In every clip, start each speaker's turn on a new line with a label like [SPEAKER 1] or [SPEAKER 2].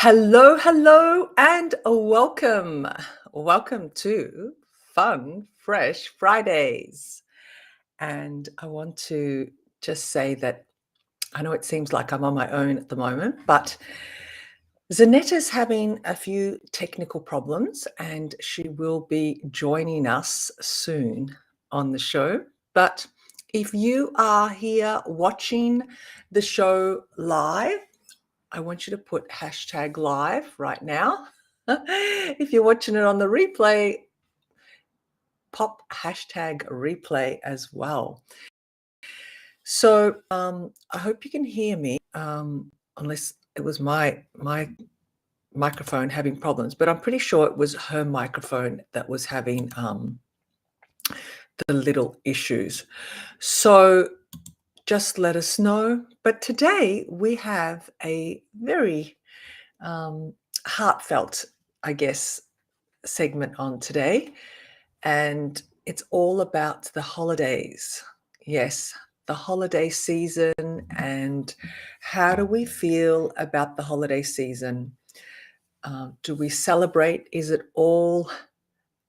[SPEAKER 1] Hello, hello, and welcome. Welcome to Fun Fresh Fridays. And I want to just say that I know it seems like I'm on my own at the moment, but Zanetta's having a few technical problems and she will be joining us soon on the show. But if you are here watching the show live, I want you to put hashtag live right now. If you're watching it on the replay, pop hashtag replay as well. So I hope you can hear me, unless it was my microphone having problems, but I'm pretty sure it was her microphone that was having the little issues. So just let us know. But today we have a very heartfelt, I guess, segment on today, and it's all about the holidays. Yes, the holiday season, and how do we feel about the holiday season? Do we celebrate? Is it all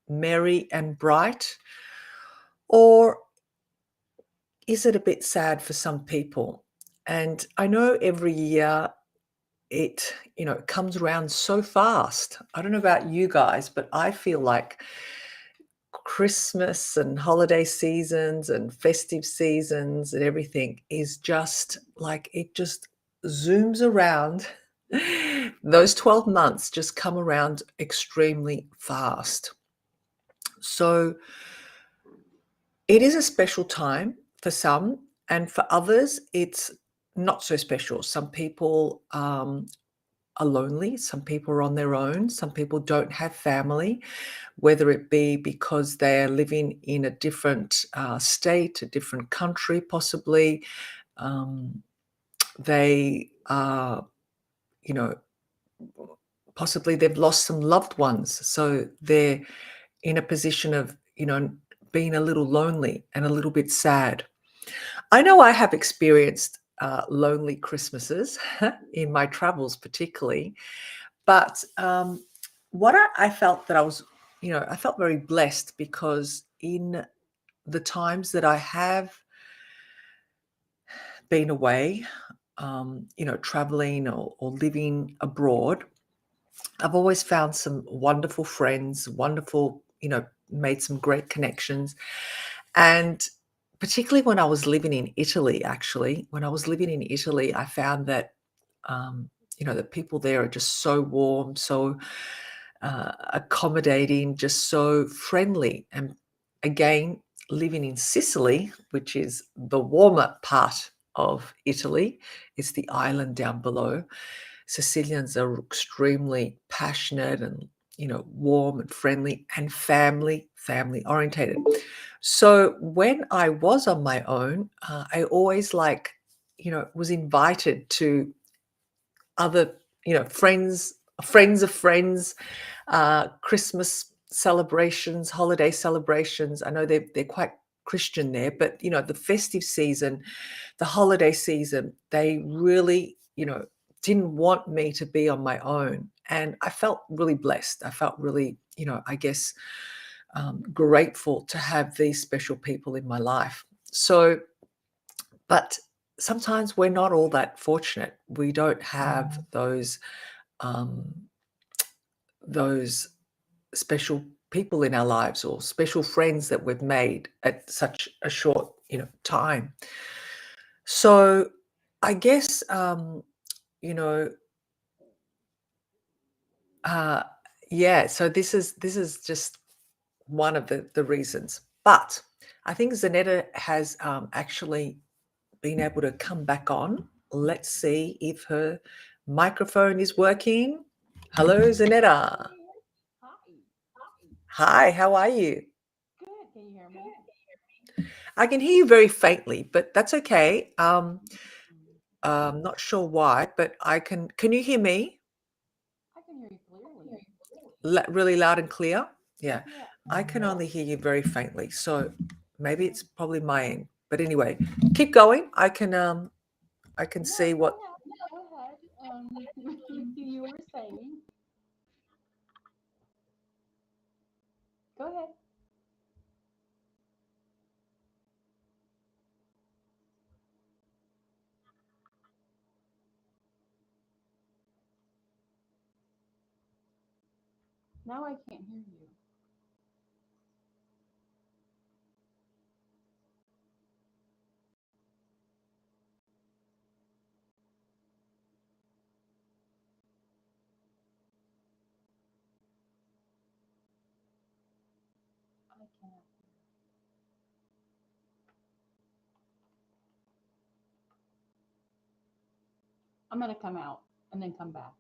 [SPEAKER 1] merry and bright, or is it a bit sad for some people? And I know every year it comes around so fast. I don't know about you guys, but I feel like Christmas and holiday seasons and festive seasons and everything is just like it just zooms around. Those 12 months just come around extremely fast. So it is a special time for some, and for others, it's not so special. Some people are lonely, some people are on their own, some people don't have family, whether it be because they're living in a different state, a different country, possibly. They are, you know, possibly they've lost some loved ones. So they're in a position of, being a little lonely and a little bit sad. I know I have experienced lonely Christmases in my travels, particularly. But what I felt that I felt very blessed because in the times that I have been away, traveling or living abroad, I've always found some wonderful friends, made some great connections. And particularly when I was living in Italy, actually, when I was living in Italy, I found that, the people there are just so warm, so accommodating, just so friendly. And again, living in Sicily, which is the warmer part of Italy, it's the island down below. Sicilians are extremely passionate and warm and friendly and family orientated. So when I was on my own, I always was invited to other friends of friends, Christmas celebrations, holiday celebrations. I know they're quite Christian there, but the festive season, the holiday season, they really didn't want me to be on my own, and I felt really blessed. I felt really I guess grateful to have these special people in my life. So, but sometimes we're not all that fortunate. We don't have um, those special people in our lives or special friends that we've made at such a short time. So I guess you know uh yeah, so this is just one of the reasons, but I think Zanetta has actually been able to come back on. Let's see if her microphone is working. Hello, Zanetta.
[SPEAKER 2] Hi.
[SPEAKER 1] Hi, how are you?
[SPEAKER 2] Good. Can you hear me?
[SPEAKER 1] I can hear you very faintly, but that's okay.
[SPEAKER 2] Mm.
[SPEAKER 1] I'm not sure why, but I can. Can you hear me?
[SPEAKER 2] I can hear you clearly.
[SPEAKER 1] Really loud and clear? Yeah,
[SPEAKER 2] Yeah.
[SPEAKER 1] I can only hear you very faintly, so maybe it's probably my end. But anyway, keep going. I can
[SPEAKER 2] No,
[SPEAKER 1] see
[SPEAKER 2] go
[SPEAKER 1] what.
[SPEAKER 2] ahead. Go ahead. you were saying. Go ahead. Now I can't hear you. I can't. I'm gonna come out and then come back.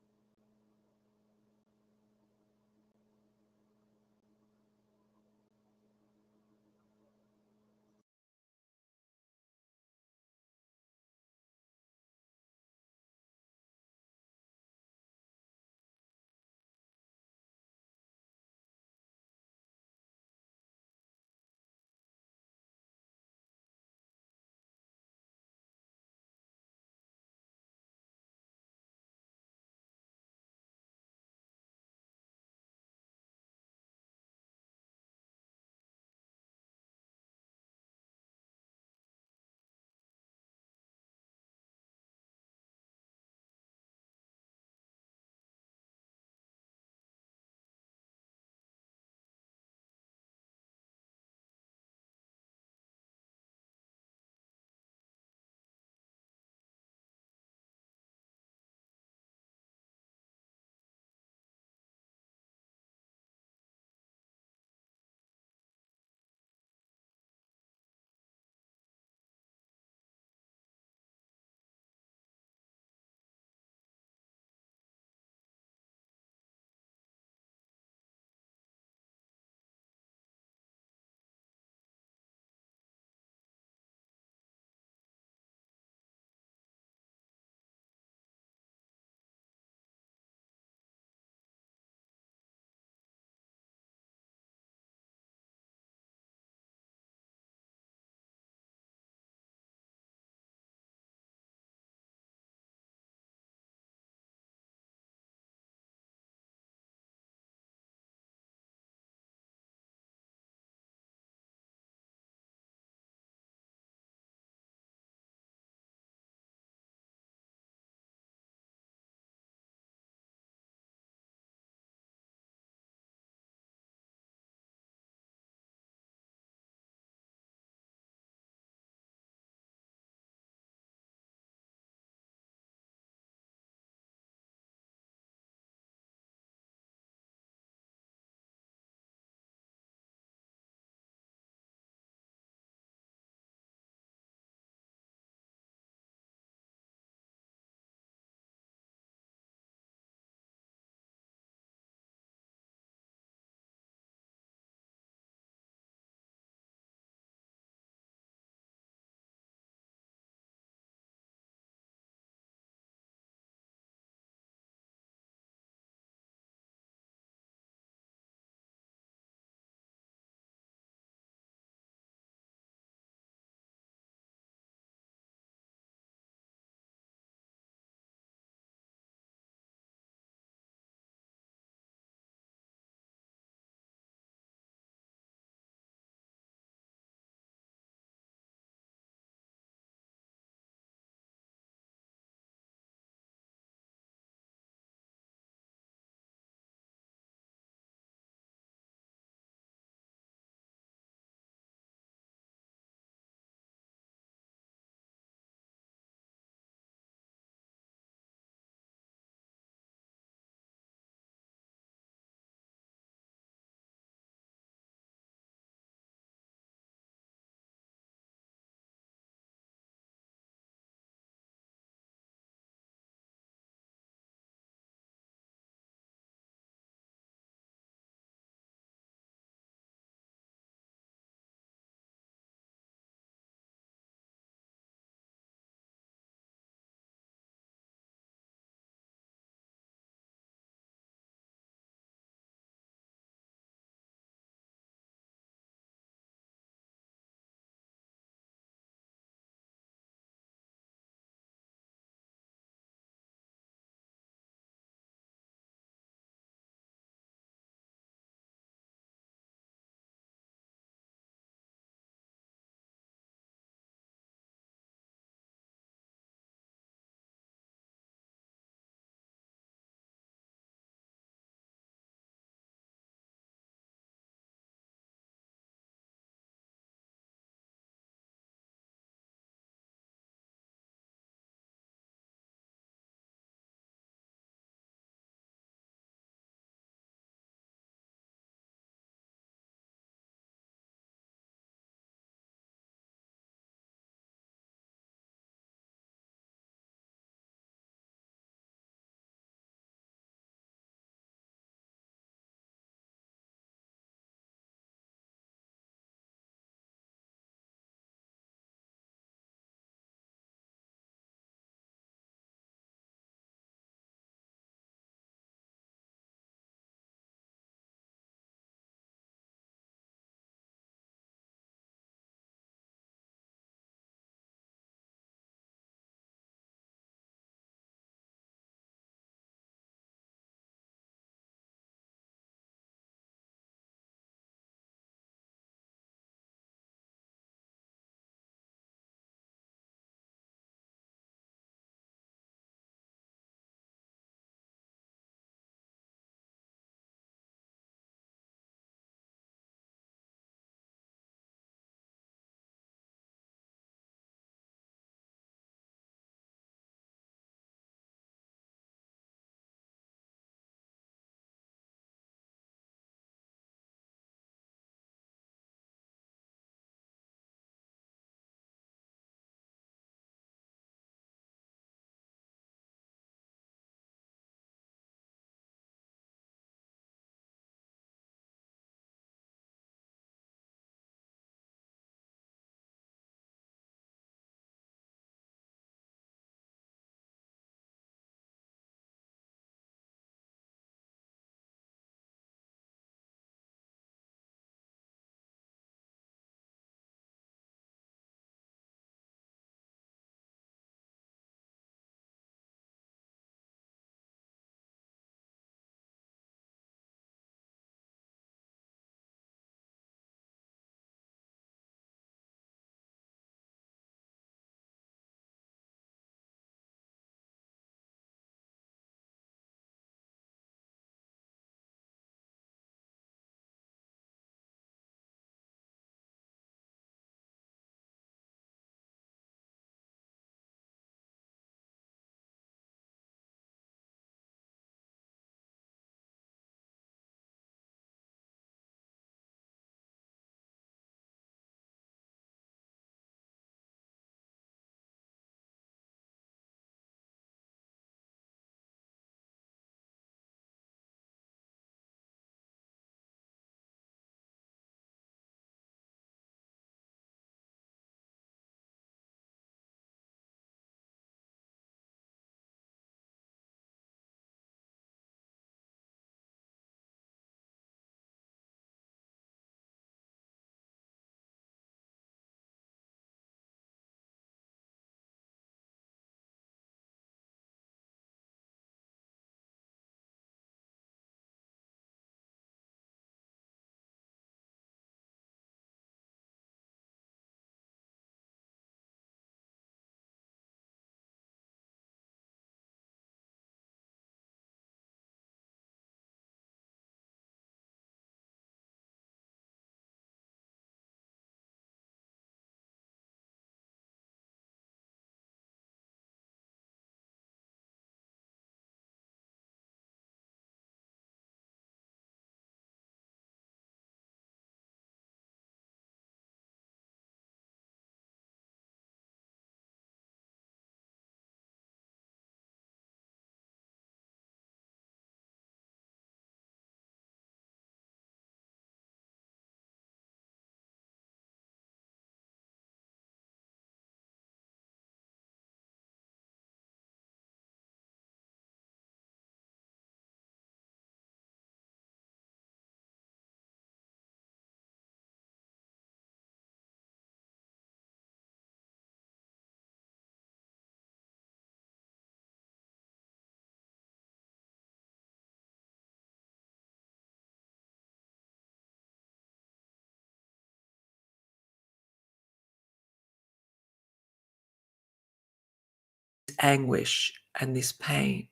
[SPEAKER 1] anguish and this pain.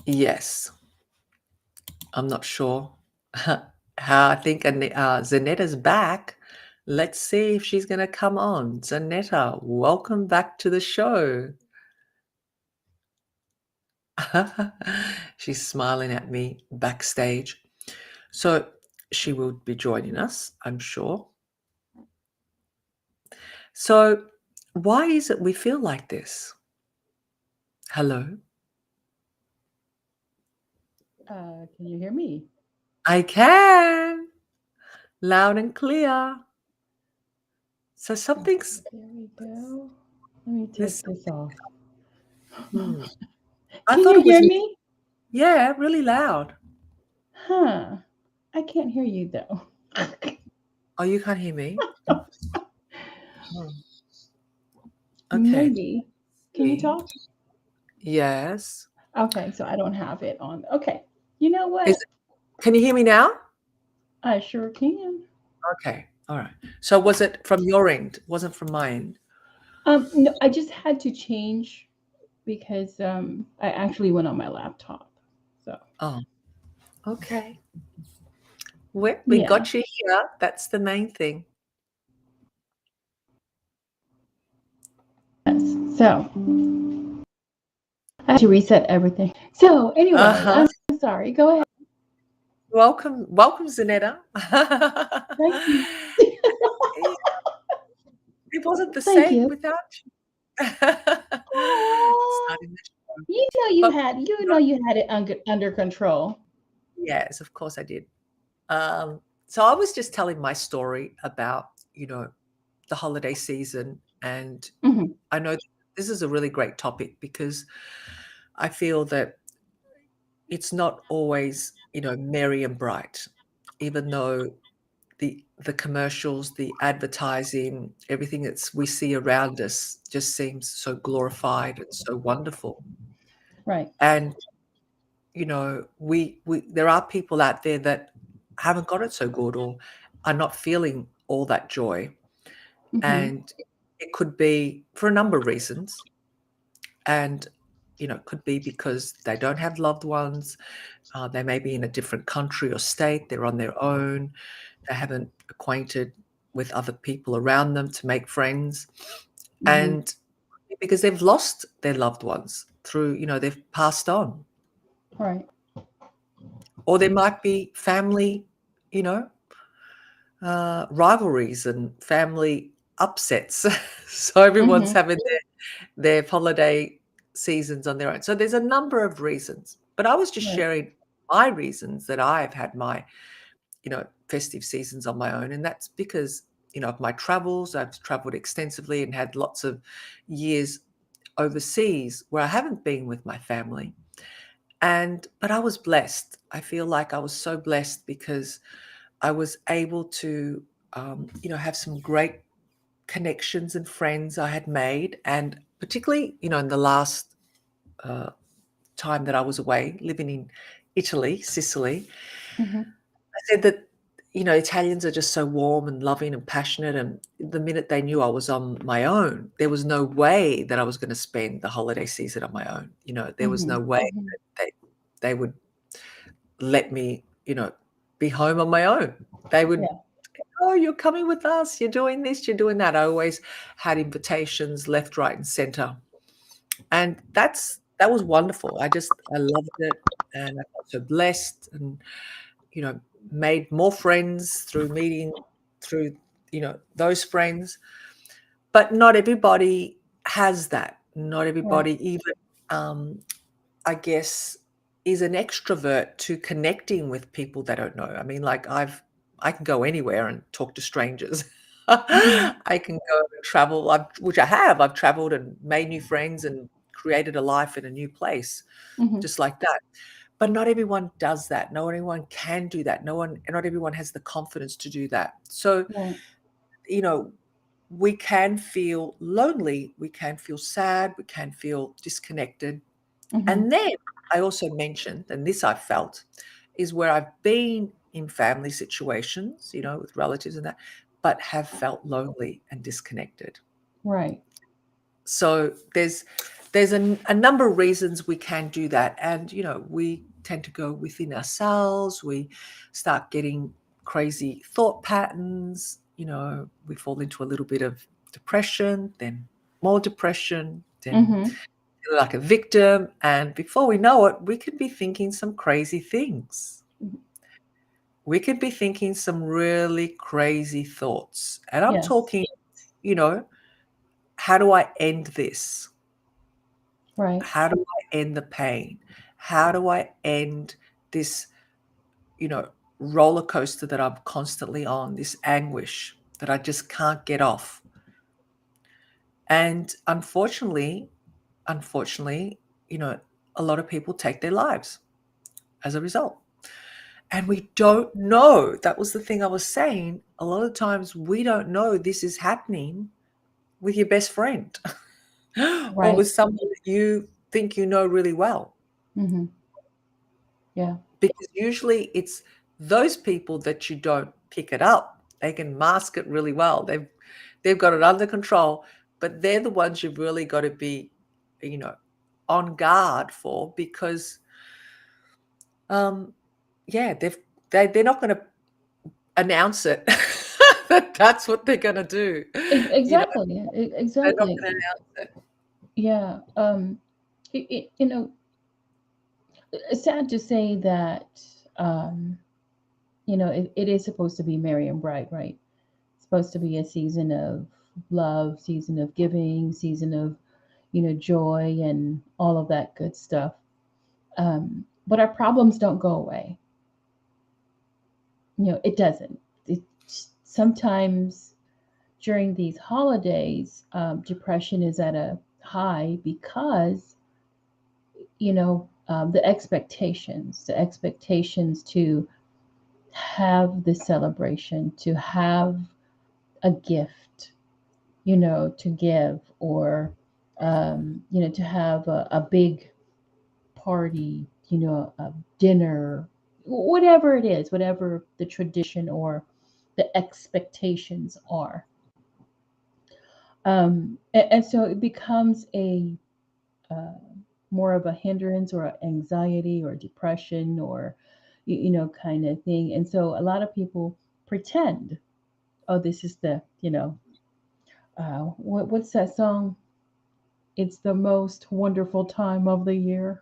[SPEAKER 1] Yes, I'm not sure how. I think Zanetta's back. Let's see if she's going to come on. Zanetta, welcome back to the show. She's smiling at me backstage. So she will be joining us, I'm sure. So, why is it we feel like this? Hello?
[SPEAKER 2] Can you hear me?
[SPEAKER 1] I can. Loud and clear. So something's
[SPEAKER 2] There we go. Let me
[SPEAKER 1] there's
[SPEAKER 2] take this off.
[SPEAKER 1] hmm. I
[SPEAKER 2] Can
[SPEAKER 1] thought
[SPEAKER 2] you
[SPEAKER 1] it was
[SPEAKER 2] hear me?
[SPEAKER 1] yeah, really loud.
[SPEAKER 2] Huh. I can't hear you though.
[SPEAKER 1] Oh, you can't hear me? Oh, okay.
[SPEAKER 2] Maybe. Can you
[SPEAKER 1] See.
[SPEAKER 2] talk?
[SPEAKER 1] Yes.
[SPEAKER 2] Okay, so I don't have it on. Okay. You know
[SPEAKER 1] Is
[SPEAKER 2] what?
[SPEAKER 1] can you hear me now?
[SPEAKER 2] I sure can.
[SPEAKER 1] Okay. All right. So was it from your end? Wasn't from my end?
[SPEAKER 2] No, I just had to change because I actually went on my laptop. So
[SPEAKER 1] Oh, okay. We
[SPEAKER 2] yeah.
[SPEAKER 1] got you here. That's the main thing.
[SPEAKER 2] Yes. So I had to reset everything. So anyway,
[SPEAKER 1] Uh-huh.
[SPEAKER 2] I'm sorry. Go ahead.
[SPEAKER 1] Welcome, Zanetta.
[SPEAKER 2] Thank you.
[SPEAKER 1] It wasn't the
[SPEAKER 2] Thank
[SPEAKER 1] same
[SPEAKER 2] you.
[SPEAKER 1] without you.
[SPEAKER 2] Oh,
[SPEAKER 1] Starting the show. But
[SPEAKER 2] you know you had it under control.
[SPEAKER 1] yes, of course I did. So I was just telling my story about, the holiday season, and
[SPEAKER 2] Hmm.
[SPEAKER 1] I know this is a really great topic because I feel that it's not always, merry and bright, even though the commercials, the advertising, everything that's we see around us just seems so glorified and so wonderful.
[SPEAKER 2] Right.
[SPEAKER 1] And we there are people out there that haven't got it so good or are not feeling all that joy,
[SPEAKER 2] Hmm.
[SPEAKER 1] and it could be for a number of reasons. And it could be because they don't have loved ones. They may be in a different country or state. They're on their own. They haven't acquainted with other people around them to make friends,
[SPEAKER 2] Hmm.
[SPEAKER 1] and because they've lost their loved ones through, they've passed on.
[SPEAKER 2] Right.
[SPEAKER 1] Or there might be family, you know, rivalries and family upsets. So everyone's
[SPEAKER 2] Hmm.
[SPEAKER 1] having their holiday seasons on their own. So there's a number of reasons. But I was just
[SPEAKER 2] Right.
[SPEAKER 1] sharing my reasons that I've had my, festive seasons on my own. And that's because, of my travels. I've traveled extensively and had lots of years overseas where I haven't been with my family. But I was blessed. I feel like I was so blessed because I was able to, have some great connections and friends I had made, and particularly, in the last uh, time that I was away, living in Italy, Sicily.
[SPEAKER 2] Hmm.
[SPEAKER 1] I said that, Italians are just so warm and loving and passionate. And the minute they knew I was on my own, there was no way that I was going to spend the holiday season on my own. There was
[SPEAKER 2] Hmm.
[SPEAKER 1] no way
[SPEAKER 2] Hmm.
[SPEAKER 1] that they would let me, be home on my own. They would,
[SPEAKER 2] Yeah.
[SPEAKER 1] "Oh, you're coming with us. You're doing this, you're doing that." I always had invitations left, right, and center. And that was wonderful. I loved it, and I felt so blessed, and, you know, made more friends through meeting through, those friends. But not everybody has that. Not
[SPEAKER 2] Right.
[SPEAKER 1] everybody even, um, I guess, is an extrovert to connecting with people they don't know. I mean, like I can go anywhere and talk to strangers.
[SPEAKER 2] Hmm.
[SPEAKER 1] I can go and travel, which I have. I've traveled and made new friends and created a life in a new place,
[SPEAKER 2] Hmm.
[SPEAKER 1] just like that. But not everyone does that. Not everyone can do that. Not everyone has the confidence to do that. So,
[SPEAKER 2] Right.
[SPEAKER 1] you know, we can feel lonely, we can feel sad, we can feel disconnected.
[SPEAKER 2] Hmm.
[SPEAKER 1] And then I also mentioned, and this I've felt, is where I've been in family situations, with relatives and that. but have felt lonely and disconnected.
[SPEAKER 2] Right.
[SPEAKER 1] So there's a number of reasons we can do that, and we tend to go within ourselves. We start getting crazy thought patterns. We fall into a little bit of depression, then more depression, then
[SPEAKER 2] Mm-hmm.
[SPEAKER 1] feel like a victim, and before we know it, we could be thinking some crazy things. We could be thinking some really crazy thoughts, and I'm
[SPEAKER 2] Yes.
[SPEAKER 1] talking, you know how do I end this?
[SPEAKER 2] Right.
[SPEAKER 1] How do I end the pain? How do I end this, you know, roller coaster that I'm constantly on, this anguish that I just can't get off? And unfortunately, you know, a lot of people take their lives as a result. And we don't know. That was the thing I was saying. A lot of times we don't know this is happening with your best friend or
[SPEAKER 2] Right.
[SPEAKER 1] with someone that you think you know really well.
[SPEAKER 2] Mm-hmm. Yeah.
[SPEAKER 1] Because usually it's those people that you don't pick it up. They can mask it really well. They've got it under control, but they're the ones you've really got to be, you know, on guard for because um yeah, they're not going to announce it that that's what they're going to do. You know,
[SPEAKER 2] Exactly.
[SPEAKER 1] they're not
[SPEAKER 2] Exactly.
[SPEAKER 1] going to announce it.
[SPEAKER 2] Yeah. It's sad to say that, um, it is supposed to be merry and bright, right? It's supposed to be a season of love, season of giving, season of, joy and all of that good stuff. But our problems don't go away. It doesn't. It, sometimes during these holidays, depression is at a high because the expectations to have the celebration, to have a gift, to give, or to have a big party, a dinner, whatever it is, whatever the tradition or the expectations are. And so it becomes a uh, more of a hindrance or anxiety or depression or kind of thing. And so a lot of people pretend, oh, this is the what's that song? It's the most wonderful time of the year.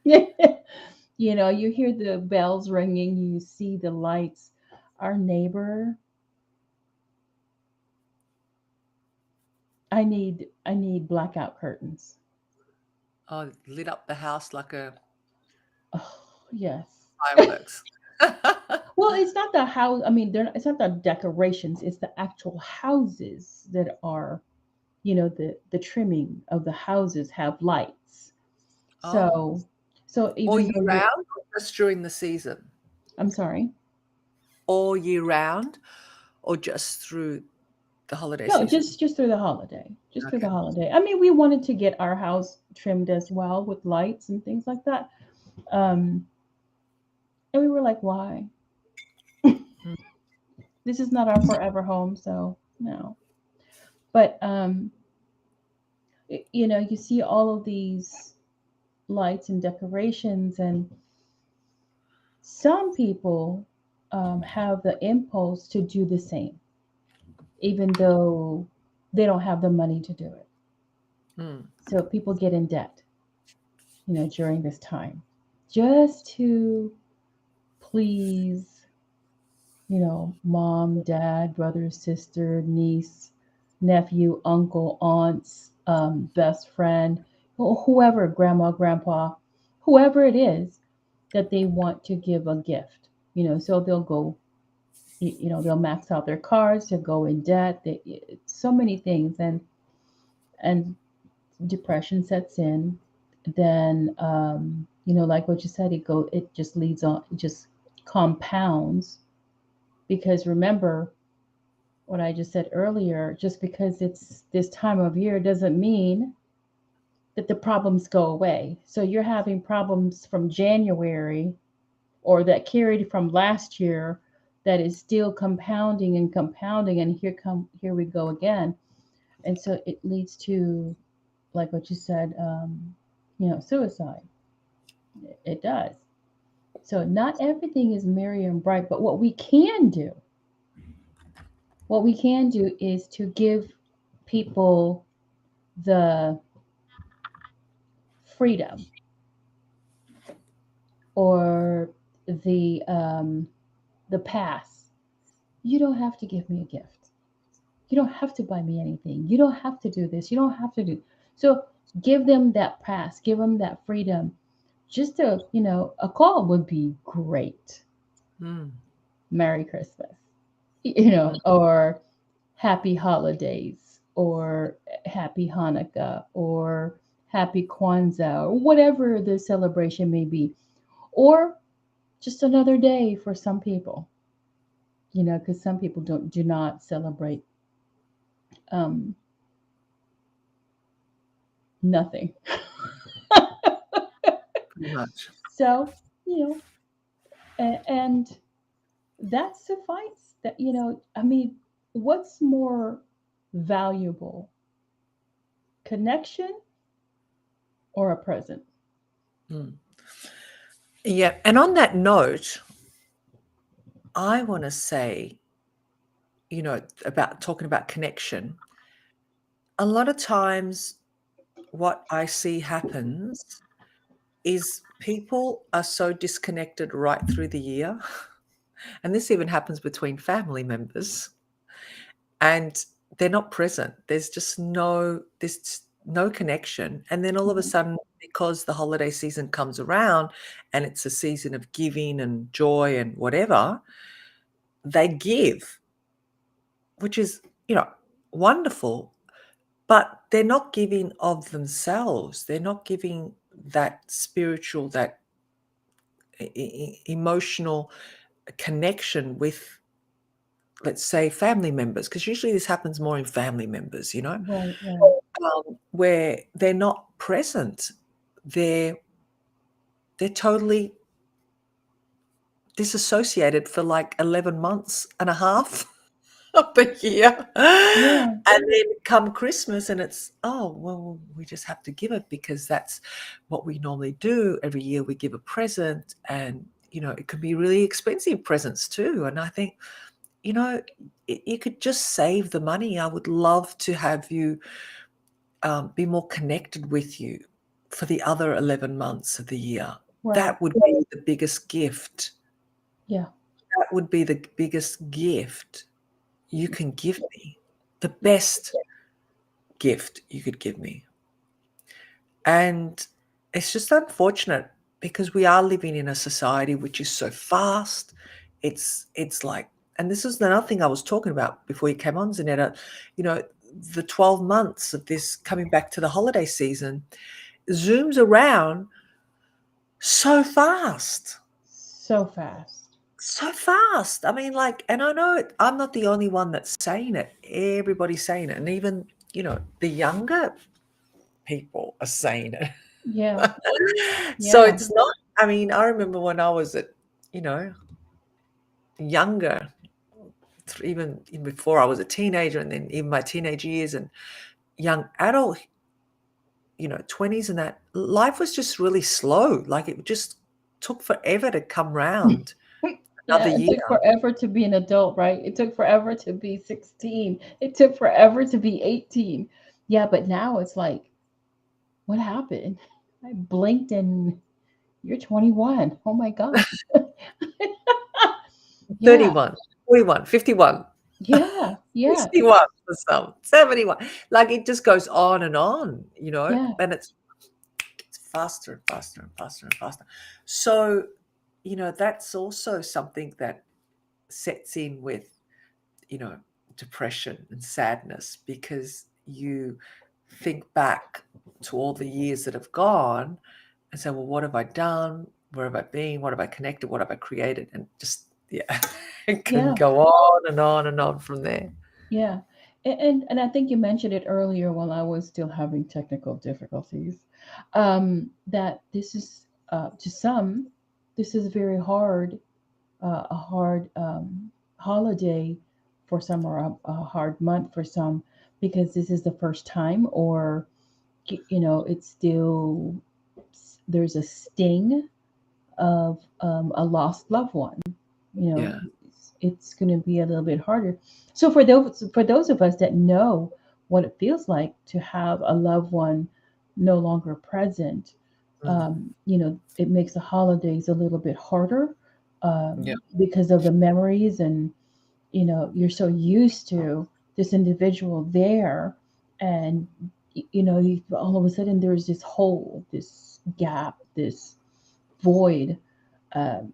[SPEAKER 2] You hear the bells ringing, you see the lights. Our neighbor, I need blackout curtains.
[SPEAKER 1] Oh, lit up the house like a
[SPEAKER 2] Oh, yes.
[SPEAKER 1] fireworks.
[SPEAKER 2] Well, it's not the house. I mean, it's not the decorations. It's the actual houses that are, the trimming of the houses have lights.
[SPEAKER 1] Oh,
[SPEAKER 2] So, so
[SPEAKER 1] all
[SPEAKER 2] even
[SPEAKER 1] year
[SPEAKER 2] though
[SPEAKER 1] round or just during the season?
[SPEAKER 2] I'm sorry,
[SPEAKER 1] All year round or just through the holiday
[SPEAKER 2] no,
[SPEAKER 1] season?
[SPEAKER 2] just through the holiday, just through the
[SPEAKER 1] Okay.
[SPEAKER 2] holiday. I mean, we wanted to get our house trimmed as well with lights and things like that. Um, and we were like, why?
[SPEAKER 1] Mm.
[SPEAKER 2] This is not our forever home, so no. But you see all of these lights and decorations, and some people have the impulse to do the same, even though they don't have the money to do it.
[SPEAKER 1] Mm.
[SPEAKER 2] So people get in debt, during this time, just to please, mom, dad, brother, sister, niece, nephew, uncle, aunts, best friend, whoever, grandma, grandpa, whoever it is that they want to give a gift. So they'll go, they'll max out their cards to go in debt. So many things, and depression sets in. Then, like what you said, it just leads on, it just compounds. Because remember, what I just said earlier, just because it's this time of year doesn't mean that the problems go away. So you're having problems from January or that carried from last year that is still compounding and compounding, and here we go again. And so it leads to, like what you said, suicide. It does. So not everything is merry and bright, but what we can do is to give people the freedom, or the pass. You don't have to give me a gift. You don't have to buy me anything. You don't have to do this. You don't have to do. So give them that pass. Give them that freedom. Just a call would be great.
[SPEAKER 1] Mm,
[SPEAKER 2] Merry Christmas,
[SPEAKER 1] mm,
[SPEAKER 2] or Happy Holidays, or Happy Hanukkah, or Happy Kwanzaa, or whatever the celebration may be, or just another day for some people. Because some people do not celebrate um, nothing.
[SPEAKER 1] pretty much.
[SPEAKER 2] So, you know, and that suffice. That I mean, what's more valuable, connection or a present?
[SPEAKER 1] Mm. Yeah, and on that note, I want to say, about talking about connection. A lot of times, what I see happens is people are so disconnected right through the year. And this even happens between family members, and they're not present. There's no connection. And then all of a
[SPEAKER 2] Mhm.
[SPEAKER 1] sudden, because the holiday season comes around and it's a season of giving and joy and whatever, they give, which is, wonderful, but they're not giving of themselves. They're not giving that spiritual, that emotional connection with, let's say, family members, because usually this happens more in family members,
[SPEAKER 2] Right, right.
[SPEAKER 1] where they're not present. They're totally disassociated for like 11 months and a half of the year.
[SPEAKER 2] Yeah,
[SPEAKER 1] And then come Christmas and it's, oh, well, we just have to give it because that's what we normally do. Every year we give a present, and, it could be really expensive presents too. And I think, you could just save the money. I would love to have you be more connected with you for the other 11 months of the year.
[SPEAKER 2] right.
[SPEAKER 1] That would be the biggest gift.
[SPEAKER 2] Yeah,
[SPEAKER 1] That would be the biggest gift you can give me, the best gift you could give me. And it's just unfortunate because we are living in a society which is so fast. It's like, and this is another thing I was talking about before you came on, Zanetta, you know, the 12 months of this coming back to the holiday season zooms around so fast.
[SPEAKER 2] so fast.
[SPEAKER 1] So fast. I mean, like, and I know I'm not the only one that's saying it. Everybody's saying it. And even, the younger people are saying it.
[SPEAKER 2] Yeah,
[SPEAKER 1] So
[SPEAKER 2] yeah,
[SPEAKER 1] it's not, I mean, I remember when I was you know, younger, even before I was a teenager, and then even my teenage years and young adult, 20s and that, life was just really slow. Like it just took forever to come round another
[SPEAKER 2] yeah. It
[SPEAKER 1] year.
[SPEAKER 2] took forever to be an adult, right? It took forever to be 16. It took forever to be 18. Yeah, but now it's like, what happened? I blinked and you're 21. Oh my gosh. Yeah,
[SPEAKER 1] 31, 41, 51,
[SPEAKER 2] yeah, yeah,
[SPEAKER 1] 61 for some, 71. Like it just goes on,
[SPEAKER 2] yeah,
[SPEAKER 1] and it's faster and faster and faster and faster. So, that's also something that sets in with, you know, depression and sadness because you think back to all the years that have gone and say, well, what have I done? Where have I been? What have I connected? What have I created? And just, yeah, it can
[SPEAKER 2] yeah,
[SPEAKER 1] go on and on and on from there.
[SPEAKER 2] yeah. And I think you mentioned it earlier while I was still having technical difficulties. That this is to some, this is very hard, a hard holiday for some, or a hard month for some, because this is the first time, or it's still, there's a sting of a lost loved one. you know
[SPEAKER 1] Yeah.
[SPEAKER 2] it's going to be a little bit harder. So for those of us that know what it feels like to have a loved one no longer present,
[SPEAKER 1] Mm.
[SPEAKER 2] it makes the holidays a little bit harder,
[SPEAKER 1] Yeah.
[SPEAKER 2] because of the memories, and you're so used to this individual there, and all of a sudden there's this hole, this gap, this void. um,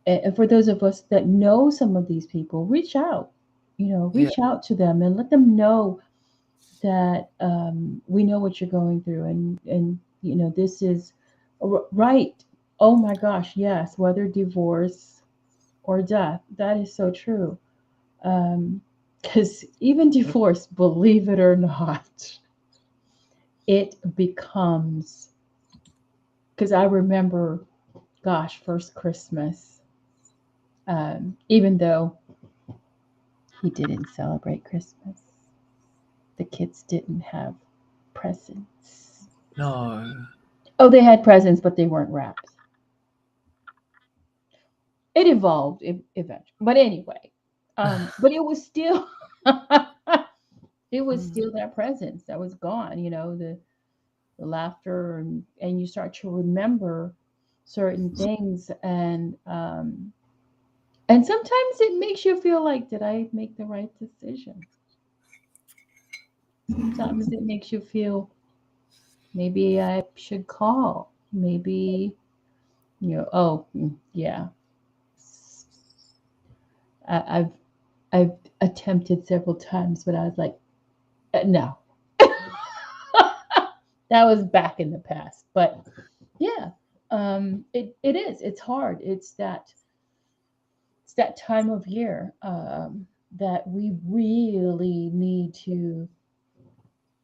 [SPEAKER 2] and for those of us that know some of these people, reach out,
[SPEAKER 1] Yeah.
[SPEAKER 2] reach out to them and let them know that, we know what you're going through, and this is right. Oh my gosh, yes, whether divorce or death, that is so true. Because even divorce, believe it or not, it becomes, because I remember, gosh, first Christmas, even though he didn't celebrate Christmas, the kids didn't have presents.
[SPEAKER 1] No.
[SPEAKER 2] Oh, they had presents, but they weren't wrapped. It evolved eventually, but anyway, but it was still, it was
[SPEAKER 1] Mm.
[SPEAKER 2] still that presence that was gone. The laughter, and you start to remember certain things, and sometimes it makes you feel like, did I make the right decision? Sometimes it makes you feel, maybe I should call. Maybe, oh, yeah. I've attempted several times, but I was like, no, that was back in the past. But yeah, it is. It's hard. It's that time of year, that we really need to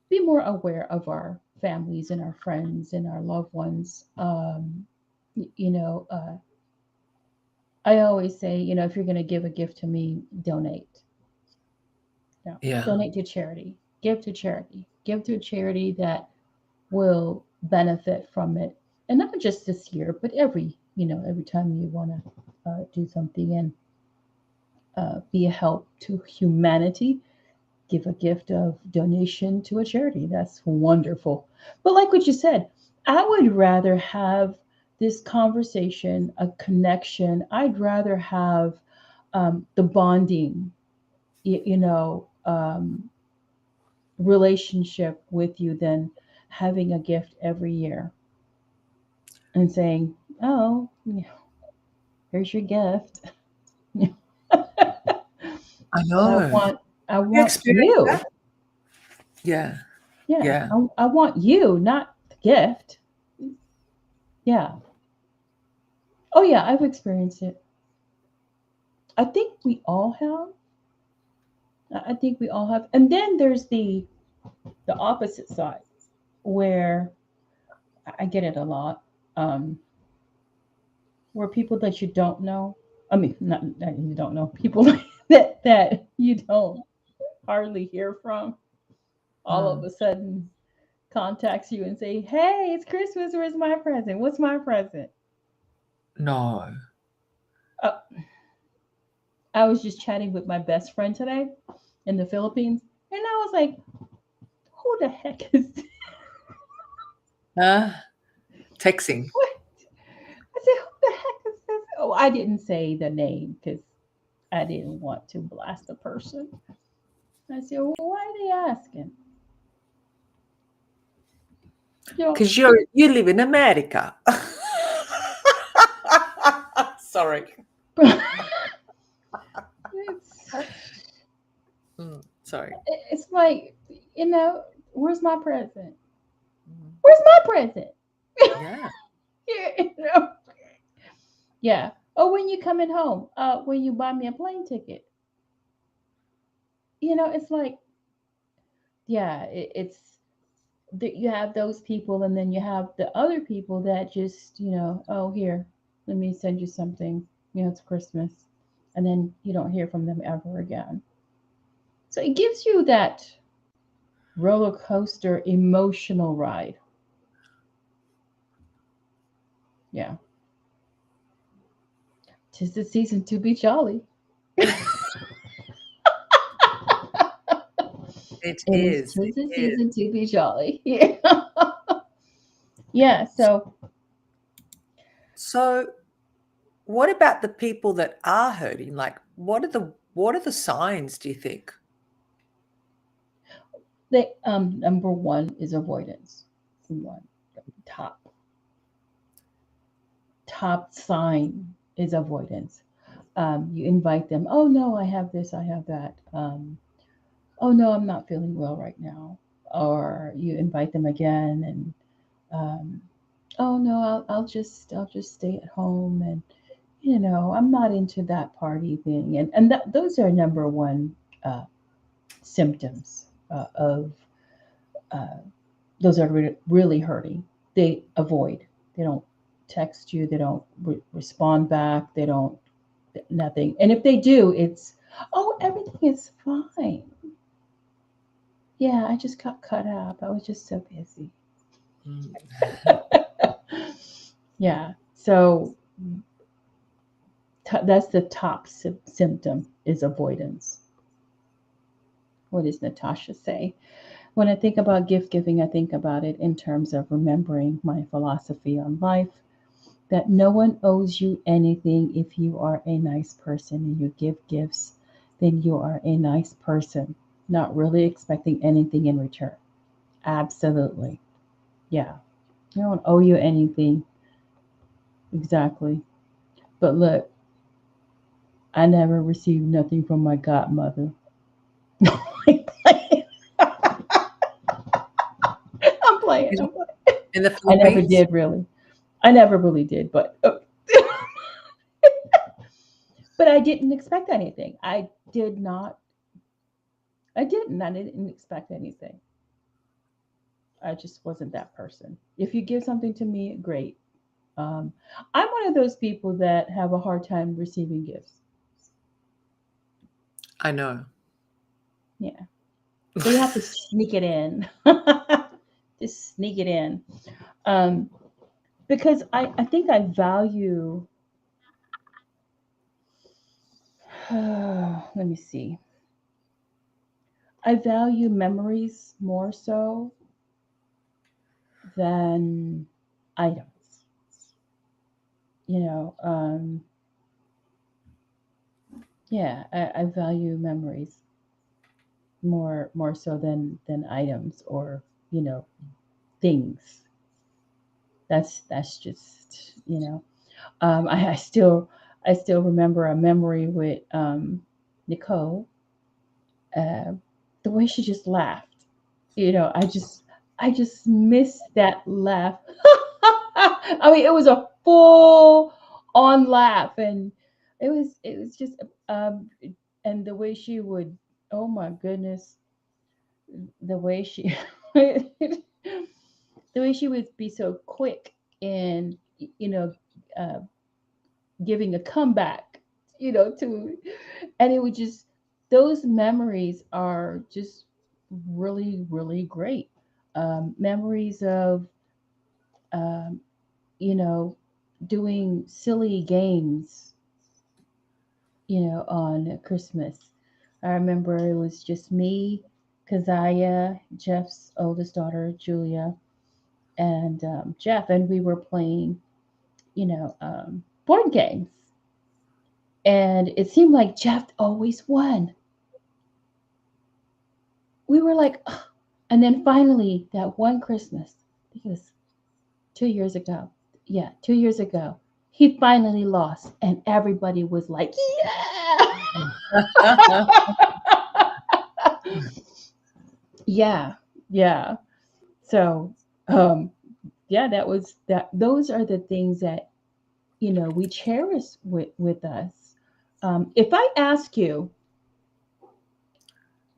[SPEAKER 2] be more aware of our families and our friends and our loved ones. Y- you know, uh, I always say, if you're going to give a gift to me, donate. No,
[SPEAKER 1] Yeah.
[SPEAKER 2] donate to charity. Give to charity. Give to a charity that will benefit from it, and not just this year, but every time you want to do something, and be a help to humanity. Give a gift of donation to a charity. That's wonderful. But like what you said, I would rather have this conversation, a connection. I'd rather have, the bonding, relationship with you, than having a gift every year and saying, "Oh, here's your gift."
[SPEAKER 1] I
[SPEAKER 2] But I
[SPEAKER 1] know.
[SPEAKER 2] want, I
[SPEAKER 1] You
[SPEAKER 2] want
[SPEAKER 1] experienced
[SPEAKER 2] you.
[SPEAKER 1] that? Yeah.
[SPEAKER 2] Yeah,
[SPEAKER 1] Yeah.
[SPEAKER 2] I want you, not the gift. Yeah. Oh yeah, I've experienced it. I think we all have. I think we all have. And then there's the opposite side, where I get it a lot. Um, where people that you don't know, I mean, not that you don't know, people that you don't hardly hear from, all of
[SPEAKER 1] Mm.
[SPEAKER 2] a sudden contacts you and say, "Hey, it's Christmas. Where's my present? What's my present?"
[SPEAKER 1] No.
[SPEAKER 2] Uh, I was just chatting with my best friend today in the Philippines, and I was like, "Who the heck is this?"
[SPEAKER 1] Uh, texting.
[SPEAKER 2] What? I said, "Who the heck is this?" Oh, I didn't say the name because I didn't want to blast the person. I said, "Well, why are they asking?" You
[SPEAKER 1] Because you live in America. Sorry.
[SPEAKER 2] know, it's
[SPEAKER 1] Mm, sorry.
[SPEAKER 2] it's like, where's my present?
[SPEAKER 1] Mm.
[SPEAKER 2] Where's my present?
[SPEAKER 1] Yeah.
[SPEAKER 2] you know? Yeah. Oh, when you coming home? When you buy me a plane ticket? It's like, yeah, it's that you have those people, and then you have the other people that just, oh, here, let me send you something. It's Christmas. and then you don't hear from them ever again. So it gives you that roller coaster emotional ride. Yeah. 'Tis the season to be jolly.
[SPEAKER 1] It
[SPEAKER 2] It is
[SPEAKER 1] is.
[SPEAKER 2] 'tis
[SPEAKER 1] It
[SPEAKER 2] the
[SPEAKER 1] is.
[SPEAKER 2] season to be jolly. Yeah. Yeah. So
[SPEAKER 1] So, what about the people that are hurting? Like, what are the signs, do you think?
[SPEAKER 2] the number one is avoidance. One top top sign is avoidance. You invite them. Oh no, I have this. I have that. Oh no, I'm not feeling well right now. Or you invite them again, and um, oh no, I'll just stay at home, and I'm not into that party thing, and those are number one uh, symptoms of uh, those are really hurting. They avoid. They don't text you. They don't respond back. They don't nothing. And if they do, it's oh everything is fine. Yeah, I just got cut up. I was just so busy.
[SPEAKER 1] Mm.
[SPEAKER 2] Yeah. So that's the top symptom is avoidance. What does Natasha say? When I think about gift giving, I think about it in terms of remembering my philosophy on life that no one owes you anything if you are a nice person and you give gifts, then you are a nice person, not really expecting anything in return. Absolutely. Yeah. I don't owe you anything. Exactly. But look, I never received nothing from my godmother. I'm playing.
[SPEAKER 1] In
[SPEAKER 2] I'm playing.
[SPEAKER 1] in the
[SPEAKER 2] I never
[SPEAKER 1] Philippines?
[SPEAKER 2] did really. I never really did, but I didn't expect anything. Did not. I didn't. I didn't expect anything. I just wasn't that person. If you give something to me, great. Um, I'm one of those people that have a hard time receiving gifts.
[SPEAKER 1] I know.
[SPEAKER 2] Yeah. So you have to sneak it in. Just sneak it in. Um, because I think I value, let me see, I value memories more so than items. You know, yeah, I value memories more so than items or you know things. That's just I still remember a memory with Nicole, uh, the way she just laughed. I just missed that laugh. I mean, it was a full on laugh, and it was just um, and the way she would, oh my goodness, the way she the way she would be so quick in you know uh, giving a comeback, to and it would just those memories are just really really great. Memories of um, you know doing silly games, on Christmas. I remember it was just me, Keziah, Jeff's oldest daughter, Julia, and Jeff, and we were playing, board games. And it seemed like Jeff always won. We were like, "Ugh." And then finally, that one Christmas, I think it was 2 years ago. Yeah, 2 years ago, he finally lost, and everybody was like, "Yeah!" Yeah, yeah. So, um, yeah, that was that. Those are the things that we cherish with us. If I ask you,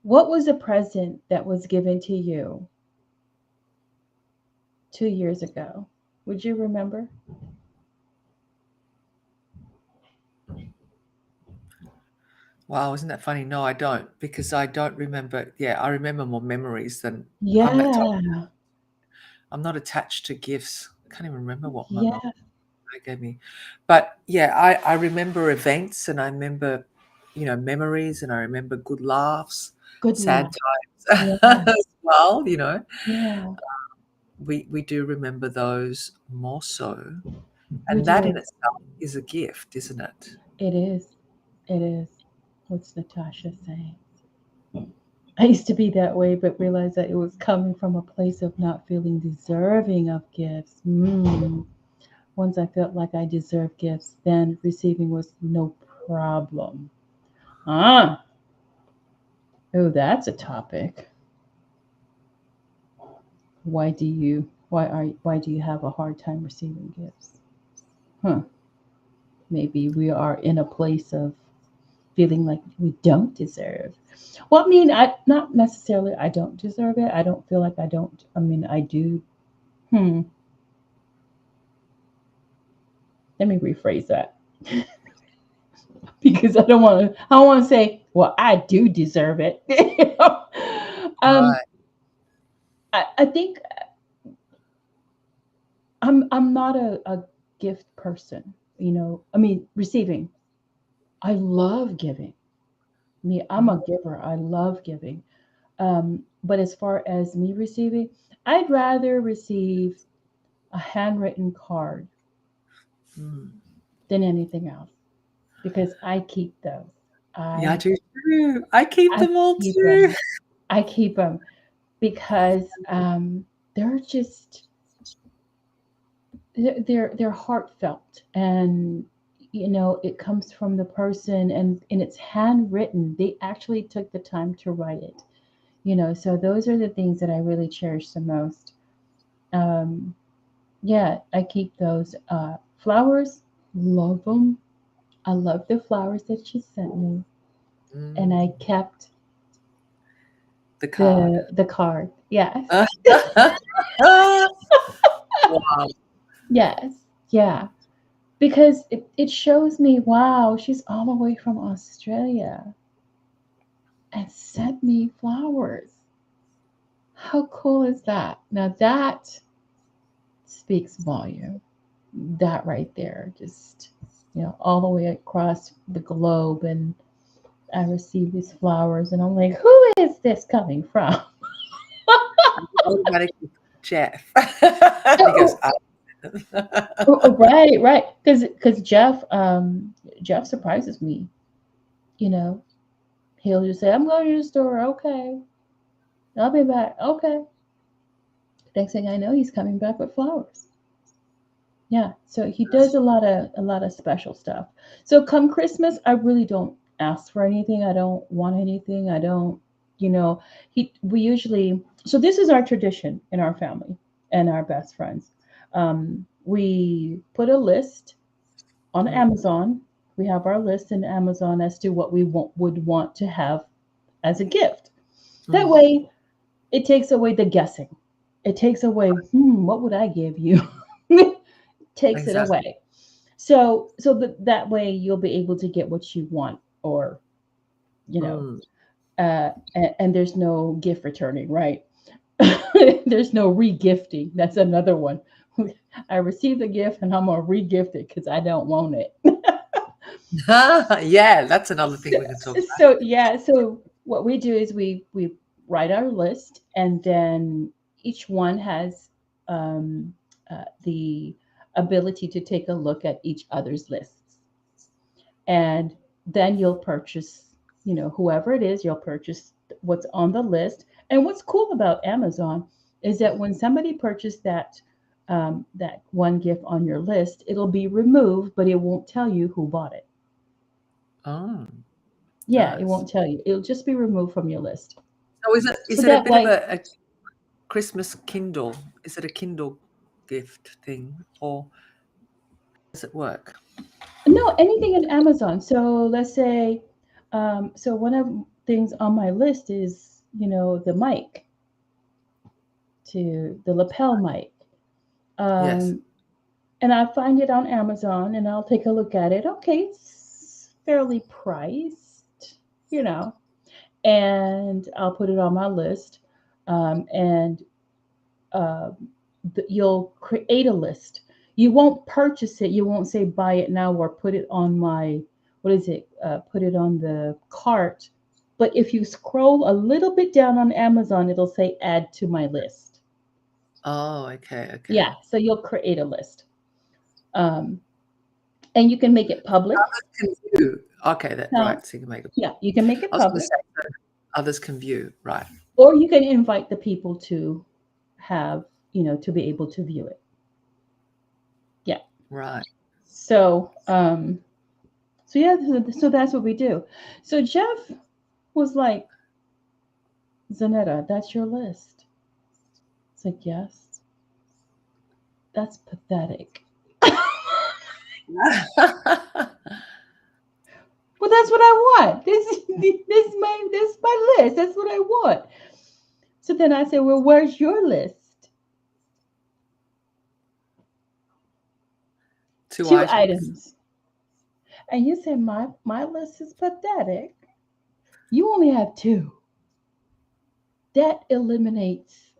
[SPEAKER 2] what was a present that was given to you 2 years ago? Would you remember?
[SPEAKER 1] Wow, isn't that funny? No, I don't, because I don't remember. Yeah, I remember more memories than I'm that type.
[SPEAKER 2] Yeah,
[SPEAKER 1] I'm not attached to gifts. I can't even remember what my mum
[SPEAKER 2] yeah,
[SPEAKER 1] gave me. But yeah, I remember events, and I remember, memories, and I remember good laughs,
[SPEAKER 2] good
[SPEAKER 1] sad
[SPEAKER 2] luck.
[SPEAKER 1] times
[SPEAKER 2] Yeah,
[SPEAKER 1] as well.
[SPEAKER 2] yeah,
[SPEAKER 1] We do remember those more so.
[SPEAKER 2] we
[SPEAKER 1] And that in
[SPEAKER 2] do.
[SPEAKER 1] itself is a gift, isn't it?
[SPEAKER 2] It is. It is. What's Natasha saying? I used to be that way, but realized that it was coming from a place of not feeling deserving of gifts. Once I felt like I deserved gifts, then receiving was no problem. Ah, oh, that's a topic. Why do you have a hard time receiving gifts? Huh. Maybe we are in a place of feeling like we don't deserve. Well, I mean, I not necessarily I don't deserve it. I don't feel like I don't. I mean, I do. Hmm. Let me rephrase that because I don't want to. I don't want to say, well, I do deserve it. um,
[SPEAKER 1] Right.
[SPEAKER 2] I think I'm not a gift person. I mean, receiving. I love giving. Me, I'm
[SPEAKER 1] Mm,
[SPEAKER 2] a giver. I love giving. But as far as me receiving, I'd rather receive a handwritten card
[SPEAKER 1] mm.
[SPEAKER 2] than anything else because I keep those.
[SPEAKER 1] Yeah, I
[SPEAKER 2] I
[SPEAKER 1] do too. I keep
[SPEAKER 2] I
[SPEAKER 1] them all
[SPEAKER 2] keep
[SPEAKER 1] too.
[SPEAKER 2] them. I keep them because they're just they're heartfelt, and it comes from the person, and it's handwritten. They actually took the time to write it. So those are the things that I really cherish the most. Um, yeah, I keep those flowers. Love them. I love the flowers that she sent me, and I
[SPEAKER 1] Mm,
[SPEAKER 2] kept
[SPEAKER 1] the card.
[SPEAKER 2] the card. Yes,
[SPEAKER 1] Wow.
[SPEAKER 2] yes, yeah. Because it shows me, wow, she's all the way from Australia and sent me flowers. How cool is that? Now that speaks volume. That right there, just all the way across the globe, and I receive these flowers, and I'm like, who is this coming from?
[SPEAKER 1] Automatically Jeff. Because
[SPEAKER 2] Oh,
[SPEAKER 1] I
[SPEAKER 2] right, right. Because Jeff surprises me. You know, he'll just say, "I'm going to the store." Okay, I'll be back. Okay. Next thing I know, he's coming back with flowers. Yeah. So he does a lot of special stuff. So come Christmas, I really don't ask for anything. I don't want anything. I don't. You know, we usually. So this is our tradition in our family and our best friends. We put a list on
[SPEAKER 1] mm,
[SPEAKER 2] Amazon. We have our list in Amazon as to what we would want to have as a gift. That
[SPEAKER 1] mm,
[SPEAKER 2] way, it takes away the guessing. It takes away, what would I give you? Takes it
[SPEAKER 1] exactly.
[SPEAKER 2] away. So that way you'll be able to get what you want, or you know,
[SPEAKER 1] Mm.
[SPEAKER 2] and there's no gift returning, right? There's no regifting. That's another one. I received a gift and I'm gonna regift it because I don't want it.
[SPEAKER 1] Yeah, that's another thing
[SPEAKER 2] So,
[SPEAKER 1] we can talk about.
[SPEAKER 2] so yeah, so what we do is we write our list, and then each one has the ability to take a look at each other's lists, and then you'll purchase, whoever it is, you'll purchase what's on the list. And what's cool about Amazon is that when somebody purchased that one gift on your list, it'll be removed, but it won't tell you who bought it.
[SPEAKER 1] Oh,
[SPEAKER 2] Yeah, it
[SPEAKER 1] nice.
[SPEAKER 2] won't tell you. It'll just be removed from your list.
[SPEAKER 1] So is it
[SPEAKER 2] So
[SPEAKER 1] is it a
[SPEAKER 2] that
[SPEAKER 1] bit of
[SPEAKER 2] way,
[SPEAKER 1] a Christmas Kindle? Is it a Kindle gift thing, or does it work?
[SPEAKER 2] no, anything in Amazon. So let's say, so one of the things on my list is, the mic, to the lapel mic.
[SPEAKER 1] Yes.
[SPEAKER 2] Um, and I find it on Amazon, and I'll take a look at it. Okay, it's fairly priced. you know, and I'll put it on my list. And uh, you'll create a list. You won't purchase it. You won't say buy it now or put it on my, what is it? Put it on the cart. But if you scroll a little bit down on Amazon, it'll say add to my list.
[SPEAKER 1] Oh, okay,
[SPEAKER 2] Yeah,
[SPEAKER 1] okay.
[SPEAKER 2] so you'll create a list. Um, and you can make it public.
[SPEAKER 1] Others can view. Okay, that
[SPEAKER 2] Huh?
[SPEAKER 1] right. So you can make it.
[SPEAKER 2] Yeah, you can make it
[SPEAKER 1] I was going to
[SPEAKER 2] public,
[SPEAKER 1] say so others can view. Right,
[SPEAKER 2] or you can invite the people to have, to be able to view it. Yeah.
[SPEAKER 1] right.
[SPEAKER 2] So yeah, so that's what we do. So Jeff was like, Zanetta, that's your list. It's like, yes, that's pathetic. Well, that's what I want. This is my list. That's what I want. So then I said, well, where's your list?
[SPEAKER 1] Two
[SPEAKER 2] Two
[SPEAKER 1] items.
[SPEAKER 2] items. And you said my list is pathetic. You only have two. That eliminates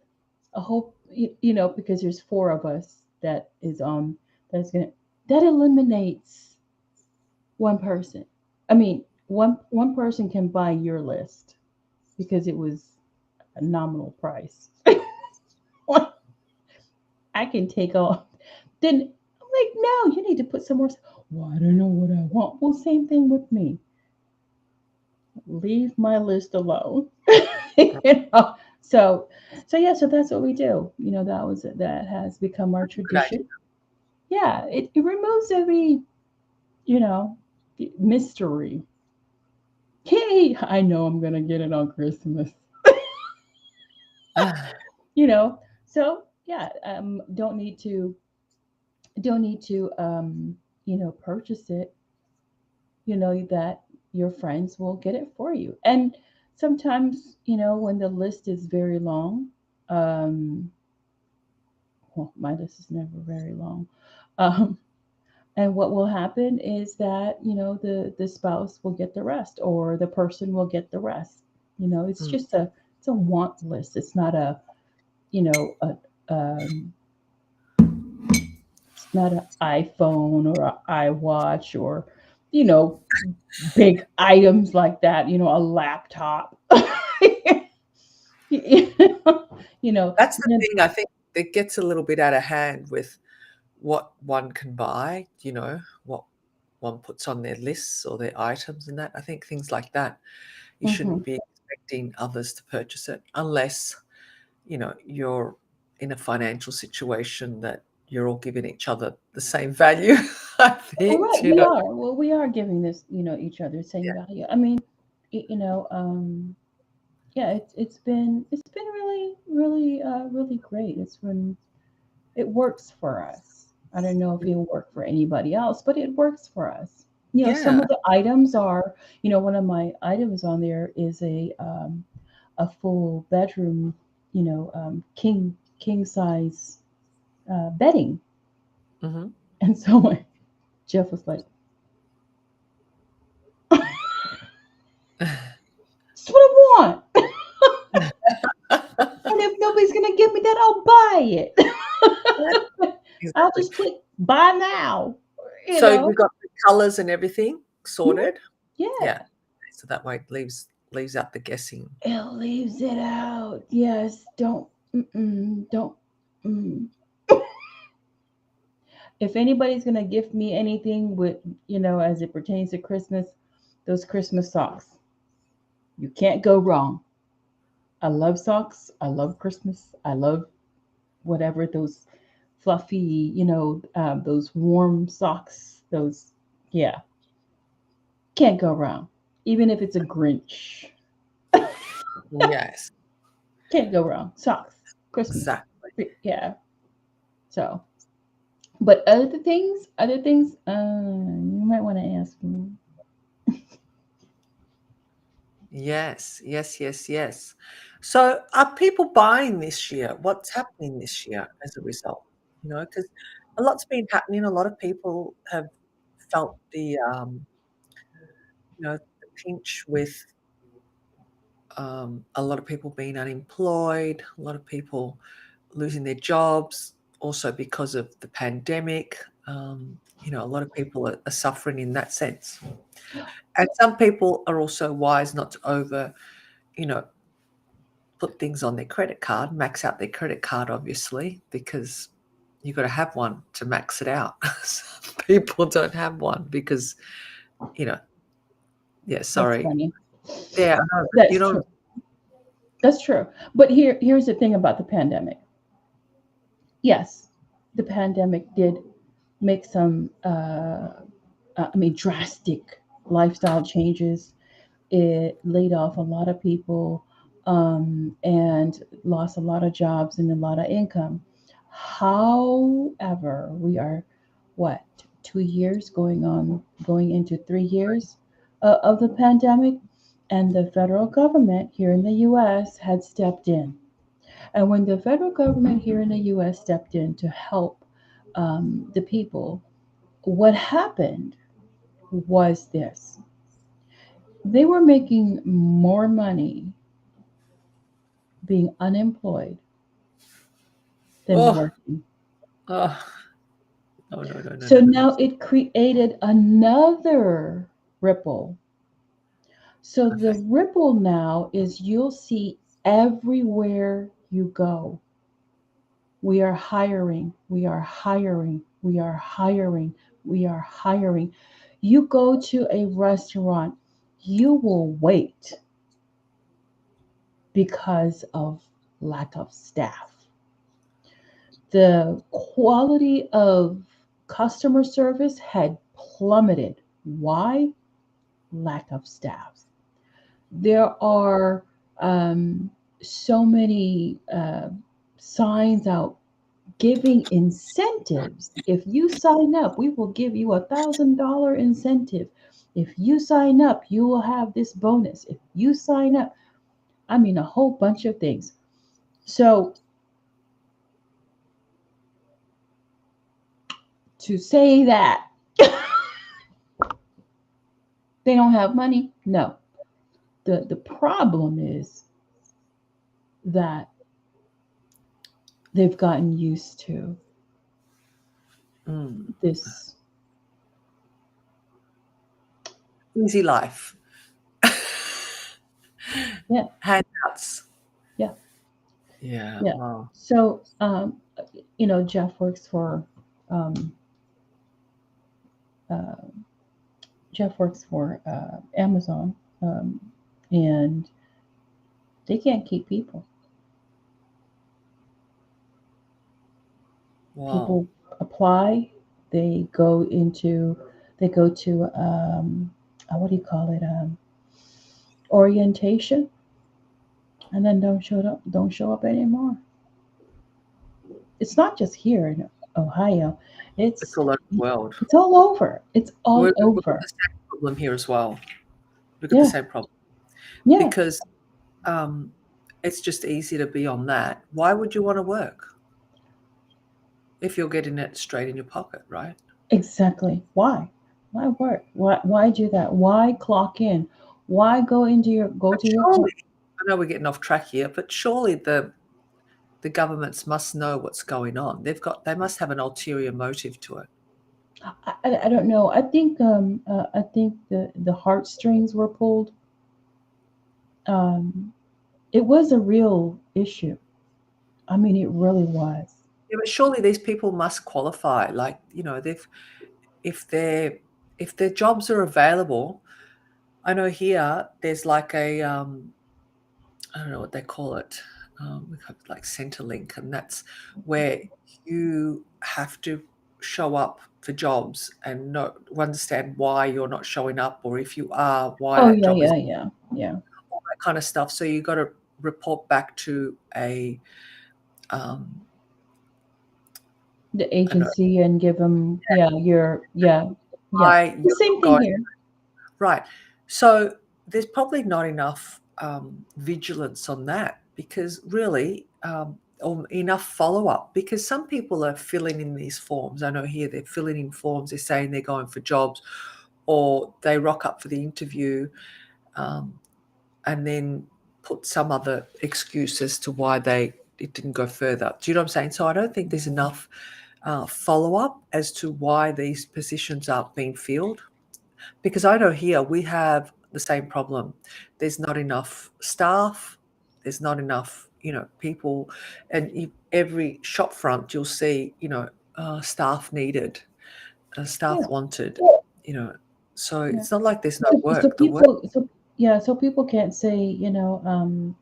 [SPEAKER 2] a whole, because there's four of us that's gonna that eliminates one person. I mean, one person can buy your list because it was a nominal price. I can take off. Then I'm like, no, you need to put some more. Well, I don't know what I want. Well, same thing with me. Leave my list alone. you know? So, so yeah, so that's what we do. That has become our
[SPEAKER 1] Good idea.
[SPEAKER 2] tradition. Yeah, it removes every, you know, mystery. Hey, I know I'm gonna get it on Christmas. You know, so yeah, don't need to purchase it. You know that your friends will get it for you, and sometimes when the list is very long, um, well, my list is never very long. Um, and what will happen is that the spouse will get the rest, or the person will get the rest. It's
[SPEAKER 1] Mm.
[SPEAKER 2] just a want list. It's not a you know a um, it's not an iPhone or an iWatch or you know big items like that. A laptop. you you know,
[SPEAKER 1] That's the thing. I think it gets a little bit out of hand with what one can buy. What one puts on their lists or their items, and that. I think things like that. You
[SPEAKER 2] hmm
[SPEAKER 1] shouldn't be expecting others to purchase it unless you're in a financial situation that you're all giving each other the same value. I
[SPEAKER 2] Right,
[SPEAKER 1] think.
[SPEAKER 2] we are. Well, we are giving this, each other the same
[SPEAKER 1] Yeah.
[SPEAKER 2] value. I mean, y- you know, um, yeah, it's been really, really, really great. It works for us. I don't know if it'll work for anybody else, but it works for us. Some
[SPEAKER 1] Yeah.
[SPEAKER 2] of the items are, one of my items on there is a full bedroom, king size bedding,
[SPEAKER 1] Mhm.
[SPEAKER 2] and so Jeff was like, "That's what I want." And if nobody's gonna give me that, I'll buy it. I'll
[SPEAKER 1] Exactly.
[SPEAKER 2] just click buy now. You
[SPEAKER 1] So
[SPEAKER 2] know?
[SPEAKER 1] we've got the colors and everything
[SPEAKER 2] Mhm.
[SPEAKER 1] sorted?
[SPEAKER 2] Yeah.
[SPEAKER 1] Yeah. So that way it leaves out the guessing.
[SPEAKER 2] It leaves it out. Yes. Don't. Mm. If anybody's gonna gift me anything with, as it pertains to Christmas, those Christmas socks. You can't go wrong. I love socks. I love Christmas. I love whatever those fluffy, those warm socks. Those, yeah, can't go wrong. Even if it's a Grinch,
[SPEAKER 1] Yes,
[SPEAKER 2] can't go wrong. Socks, Christmas,
[SPEAKER 1] exactly.
[SPEAKER 2] yeah. So, but other things, you might want to ask me.
[SPEAKER 1] Yes, yes, yes, yes. So are people buying this year? What's happening this year as a result? Because a lot's been happening. A lot of people have felt the pinch with a lot of people being unemployed, a lot of people losing their jobs, also because of the pandemic. A lot of people are suffering in that sense. And some people are also wise not to you know, put things on their credit card, max out their credit card, obviously, because you've got to have one to max it out. Some people don't have one because, yeah,
[SPEAKER 2] That's
[SPEAKER 1] sorry.
[SPEAKER 2] funny.
[SPEAKER 1] Yeah, I know.
[SPEAKER 2] That's true. That's true. But here's the thing about the pandemic. Yes, the pandemic did make some, drastic lifestyle changes. It laid off a lot of people, and lost a lot of jobs and a lot of income. However, we are what 2 years going into 3 years of the pandemic, and the federal government here in the U.S. had stepped in. And when the federal government here in the U.S. stepped in to help the people, what happened was this: they were making more money being unemployed than
[SPEAKER 1] Oh,
[SPEAKER 2] working.
[SPEAKER 1] oh, no, no, no, no,
[SPEAKER 2] So
[SPEAKER 1] no, no.
[SPEAKER 2] now it created another ripple. So the
[SPEAKER 1] Okay.
[SPEAKER 2] ripple now is you'll see everywhere you go. We are hiring, we are hiring, we are hiring, we are hiring. You go to a restaurant, you will wait because of lack of staff. The quality of customer service had plummeted. Why? Lack of staff. There are um, so many signs out giving incentives. If you sign up, we will give you $1,000 incentive. If you sign up, you will have this bonus. If you sign up, a whole bunch of things. So to say that they don't have money, no. The problem is that they've gotten used to
[SPEAKER 1] Mm.
[SPEAKER 2] this.
[SPEAKER 1] Easy life.
[SPEAKER 2] Yeah,
[SPEAKER 1] Handouts.
[SPEAKER 2] yeah,
[SPEAKER 1] Yeah,
[SPEAKER 2] yeah.
[SPEAKER 1] wow.
[SPEAKER 2] So, Jeff works for um, uh, Amazon, um, and they can't keep people.
[SPEAKER 1] Wow.
[SPEAKER 2] People apply, they go into, they go to what do you call it? Orientation, and then don't show up anymore. It's not just here in Ohio.
[SPEAKER 1] It's
[SPEAKER 2] It's
[SPEAKER 1] all over the world.
[SPEAKER 2] it's all over. It's all
[SPEAKER 1] We've got
[SPEAKER 2] over.
[SPEAKER 1] the same problem here as well. We've got the
[SPEAKER 2] Yeah,
[SPEAKER 1] same problem
[SPEAKER 2] yeah,
[SPEAKER 1] because um, it's just easy to be on that. Why would you want to work if you're getting it straight in your pocket, right?
[SPEAKER 2] exactly. Why? Why work? Why do that? Why clock in? Why go
[SPEAKER 1] But
[SPEAKER 2] to your
[SPEAKER 1] surely, I know we're getting off track here, but surely the governments must know what's going on. They must have an ulterior motive to it.
[SPEAKER 2] I don't know. I think the heartstrings were pulled. Um, it was a real issue. It really was.
[SPEAKER 1] Yeah, but surely these people must qualify. Like, they've if their if their jobs are available. I know here there's like I don't know what they call it. We have like Centrelink, and that's where you have to show up for jobs and not understand why you're not showing up, or if you are, why
[SPEAKER 2] Oh
[SPEAKER 1] that
[SPEAKER 2] yeah,
[SPEAKER 1] job is,
[SPEAKER 2] yeah, yeah, yeah.
[SPEAKER 1] all that kind of stuff. So you got to report back to um,
[SPEAKER 2] The
[SPEAKER 1] I don't know
[SPEAKER 2] agency and give them, yeah, yeah.
[SPEAKER 1] why
[SPEAKER 2] The
[SPEAKER 1] you're
[SPEAKER 2] same
[SPEAKER 1] not
[SPEAKER 2] thing
[SPEAKER 1] going.
[SPEAKER 2] here.
[SPEAKER 1] Right. So there's probably not enough vigilance on that because really, or enough follow up because some people are filling in these forms. I know here they're filling in forms, they're saying they're going for jobs or they rock up for the interview, um, and then put some other excuse as to why it didn't go further. Do you know what I'm saying? So I don't think there's enough follow up as to why these positions aren't being filled. Because I know here we have the same problem. There's not enough staff. There's not enough, people, and every shop front you'll see, staff needed, staff
[SPEAKER 2] Yeah,
[SPEAKER 1] wanted, you know. So
[SPEAKER 2] yeah.
[SPEAKER 1] it's not like there's no
[SPEAKER 2] So
[SPEAKER 1] work. The work.
[SPEAKER 2] people, so yeah, so people can't say,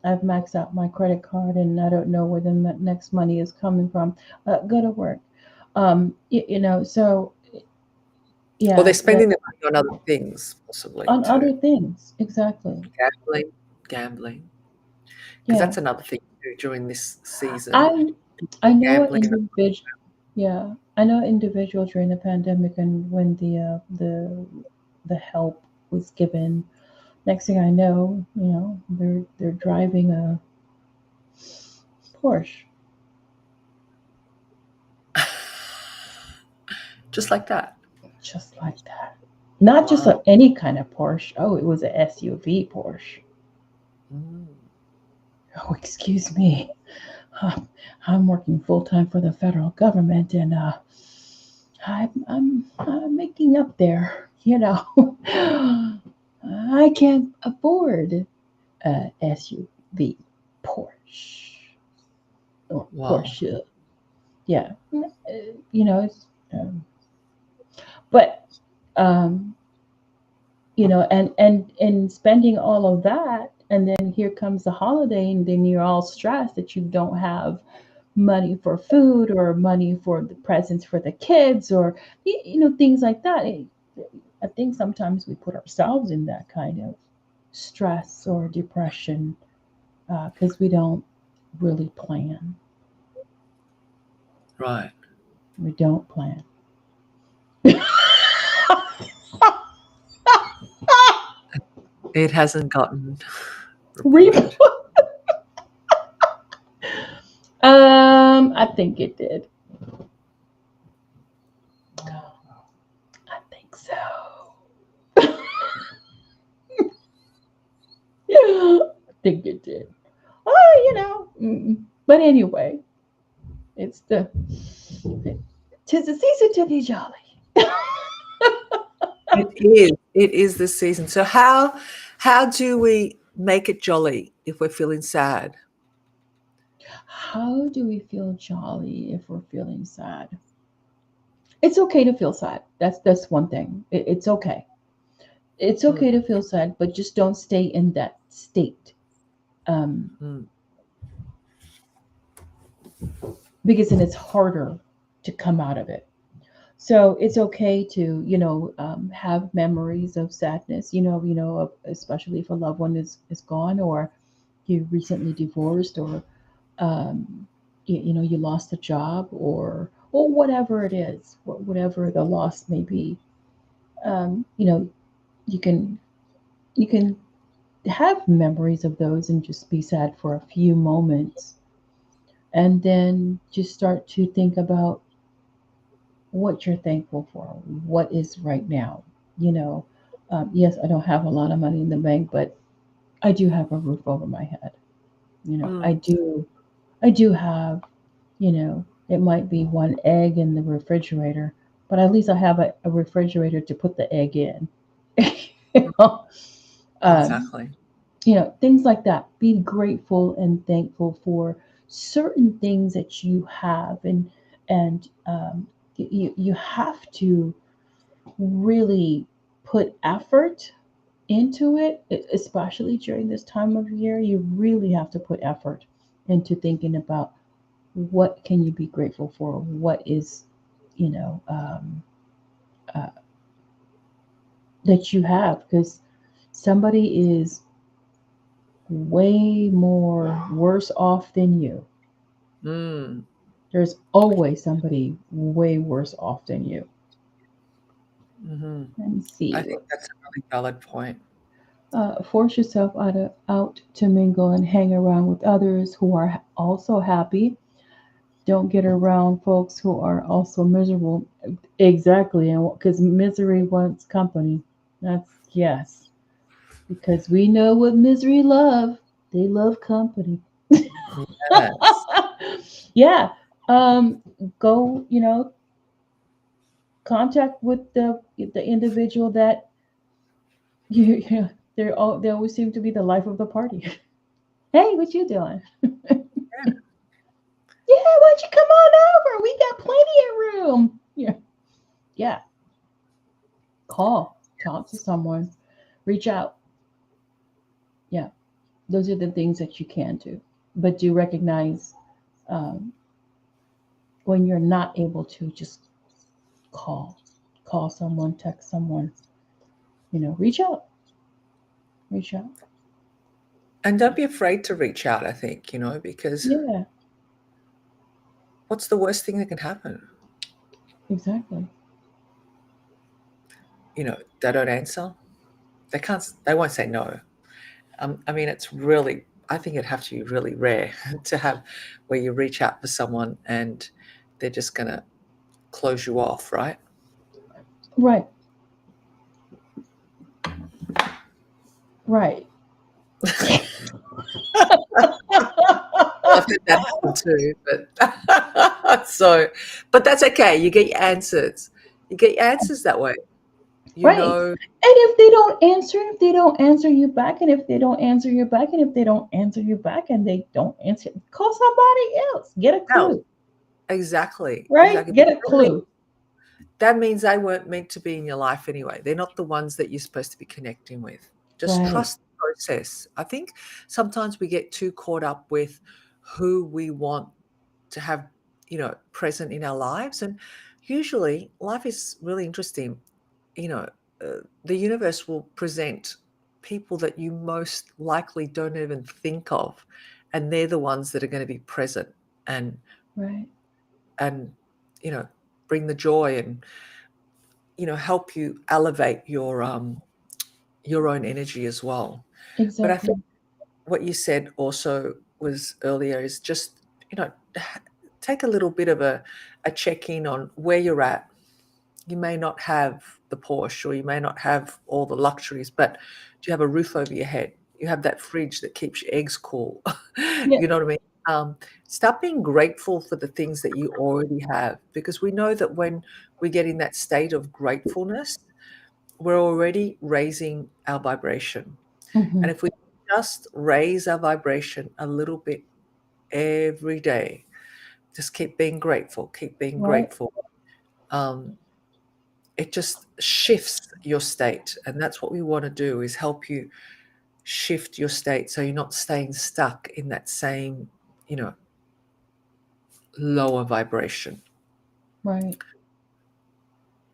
[SPEAKER 2] I've maxed out my credit card and I don't know where the next money is coming from. Go to work. So
[SPEAKER 1] Or they're
[SPEAKER 2] yeah,
[SPEAKER 1] spending their money on other things, possibly
[SPEAKER 2] on
[SPEAKER 1] too.
[SPEAKER 2] other things, exactly.
[SPEAKER 1] Gambling, gambling, because
[SPEAKER 2] Yeah,
[SPEAKER 1] that's another thing too during this season.
[SPEAKER 2] I I
[SPEAKER 1] People
[SPEAKER 2] know an
[SPEAKER 1] gambling.
[SPEAKER 2] individual. Yeah, I know an individual during the pandemic and when the help was given. Next thing I know, they're driving a Porsche.
[SPEAKER 1] Just like that.
[SPEAKER 2] Just like that. Not just
[SPEAKER 1] Wow.
[SPEAKER 2] any kind of Porsche. Oh, it was a SUV Porsche.
[SPEAKER 1] Mm.
[SPEAKER 2] Oh, excuse me. Uh, I'm working full time for the federal government, and I'm making up there. I can't afford a SUV Porsche or
[SPEAKER 1] Wow.
[SPEAKER 2] Porsche. Yeah, it's but um, and spending all of that, and then here comes the holiday, and then you're all stressed that you don't have money for food or money for the presents for the kids or things like that. I think sometimes we put ourselves in that kind of stress or depression because we don't really plan.
[SPEAKER 1] Right.
[SPEAKER 2] We don't plan.
[SPEAKER 1] It hasn't gotten
[SPEAKER 2] Re-
[SPEAKER 1] reported.
[SPEAKER 2] I think it did. I think so. I think it did. Oh, But anyway, it's the tis the season to be jolly.
[SPEAKER 1] It is. It is this season. So how do we make it jolly if we're feeling sad?
[SPEAKER 2] How do we feel jolly if we're feeling sad? It's okay to feel sad. That's one thing. It's okay. It's
[SPEAKER 1] Mm,
[SPEAKER 2] okay to feel sad, but just don't stay in that state um,
[SPEAKER 1] mm,
[SPEAKER 2] because then it's harder to come out of it. So it's okay to have memories of sadness. Especially if a loved one is gone or you recently divorced or um, you lost a job or whatever it is, whatever the loss may be. You know you can you can have memories of those and just be sad for a few moments and then just start to think about what you're thankful for, what is right now. Yes, I don't have a lot of money in the bank, but I do have a roof over my head. I
[SPEAKER 1] mm.
[SPEAKER 2] do have, it might be one egg in the refrigerator, but at least I have a refrigerator to put the egg in. you know? um,
[SPEAKER 1] Exactly.
[SPEAKER 2] Things like that. Be grateful and thankful for certain things that you have, and you have to really put effort into it, especially during this time of year. You really have to put effort into thinking about what can you be grateful for, what is you know uh, that you have, because somebody is way more worse off than you.
[SPEAKER 1] Mm,
[SPEAKER 2] There's always somebody way worse off than you.
[SPEAKER 1] hmm.
[SPEAKER 2] Let me
[SPEAKER 1] I
[SPEAKER 2] see.
[SPEAKER 1] think that's a really valid point.
[SPEAKER 2] Force yourself out to mingle and hang around with others who are also happy. Don't get around folks who are also miserable. Exactly, and because misery wants company. That's yes, because we know what misery love. They love company.
[SPEAKER 1] Yes.
[SPEAKER 2] Yeah. Um, Go, contact with the individual that they always seem to be the life of the party. Hey, what you doing?
[SPEAKER 1] Yeah.
[SPEAKER 2] Yeah, why don't you come on over? We got plenty of room. Yeah. Yeah. Call. Talk to someone. Reach out. Yeah. Those are the things that you can do. But do recognize, um, when you're not able to, just call. Call someone, text someone, reach out. Reach out.
[SPEAKER 1] And don't be afraid to reach out, I think, because
[SPEAKER 2] Yeah,
[SPEAKER 1] what's the worst thing that can happen?
[SPEAKER 2] exactly.
[SPEAKER 1] They don't answer. They won't say no. I mean, I think it'd have to be really rare to have where you reach out for someone and they're just going to close you off, right?
[SPEAKER 2] Right. Right.
[SPEAKER 1] Well, I've had that happen too, but but that's okay. You get your answers. You get your answers that way. You
[SPEAKER 2] Right.
[SPEAKER 1] know,
[SPEAKER 2] And if they don't answer, if they don't answer you back, and if they don't answer you back, and if they don't answer you back, and they don't answer, call somebody else. Get a
[SPEAKER 1] else.
[SPEAKER 2] clue.
[SPEAKER 1] Exactly,
[SPEAKER 2] Right?
[SPEAKER 1] exactly.
[SPEAKER 2] Get a clue.
[SPEAKER 1] That means they weren't meant to be in your life anyway. They're not the ones that you're supposed to be connecting with. Just
[SPEAKER 2] Right.
[SPEAKER 1] trust the process. I think sometimes we get too caught up with who we want to have, present in our lives. And usually life is really interesting. You know, the universe will present people that you most likely don't even think of. And they're the ones that are going to be present and,
[SPEAKER 2] Right.
[SPEAKER 1] and, you know, bring the joy and, help you elevate your own energy as well. But I think
[SPEAKER 2] Exactly.
[SPEAKER 1] what you said also was earlier is just, take a little bit of a check-in on where you're at. You may not have the Porsche or you may not have all the luxuries, but do you have a roof over your head? You have that fridge that keeps your eggs cool.
[SPEAKER 2] Yeah.
[SPEAKER 1] You know what I mean? Start being grateful for the things that you already have, because we know that when we get in that state of gratefulness, we're already raising our vibration.
[SPEAKER 2] Hmm.
[SPEAKER 1] And if we just raise our vibration a little bit every day, just keep being
[SPEAKER 2] Right.
[SPEAKER 1] grateful. Um, it just shifts your state. And that's what we want to do, is help you shift your state so you're not staying stuck in that same, you know, lower vibration.
[SPEAKER 2] Right.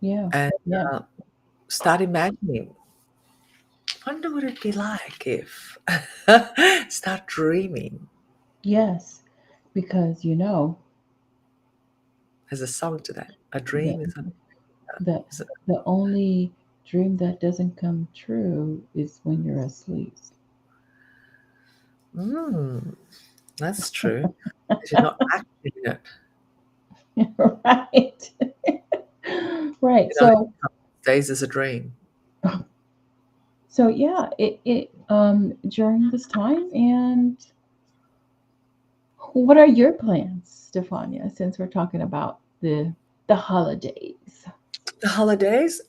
[SPEAKER 2] Yeah.
[SPEAKER 1] And
[SPEAKER 2] Yeah.
[SPEAKER 1] uh, start imagining, wonder what it'd be like if, start dreaming.
[SPEAKER 2] Yes. Because
[SPEAKER 1] There's a song to that. A
[SPEAKER 2] the
[SPEAKER 1] dream is
[SPEAKER 2] the
[SPEAKER 1] is a
[SPEAKER 2] the only dream that doesn't come true is when you're asleep.
[SPEAKER 1] mm, that's true, 'cause you're not acting it.
[SPEAKER 2] Right. Right.
[SPEAKER 1] It only stays as a dream.
[SPEAKER 2] So yeah, it during this time. And what are your plans, Stefania, since we're talking about the holidays?
[SPEAKER 1] The holidays,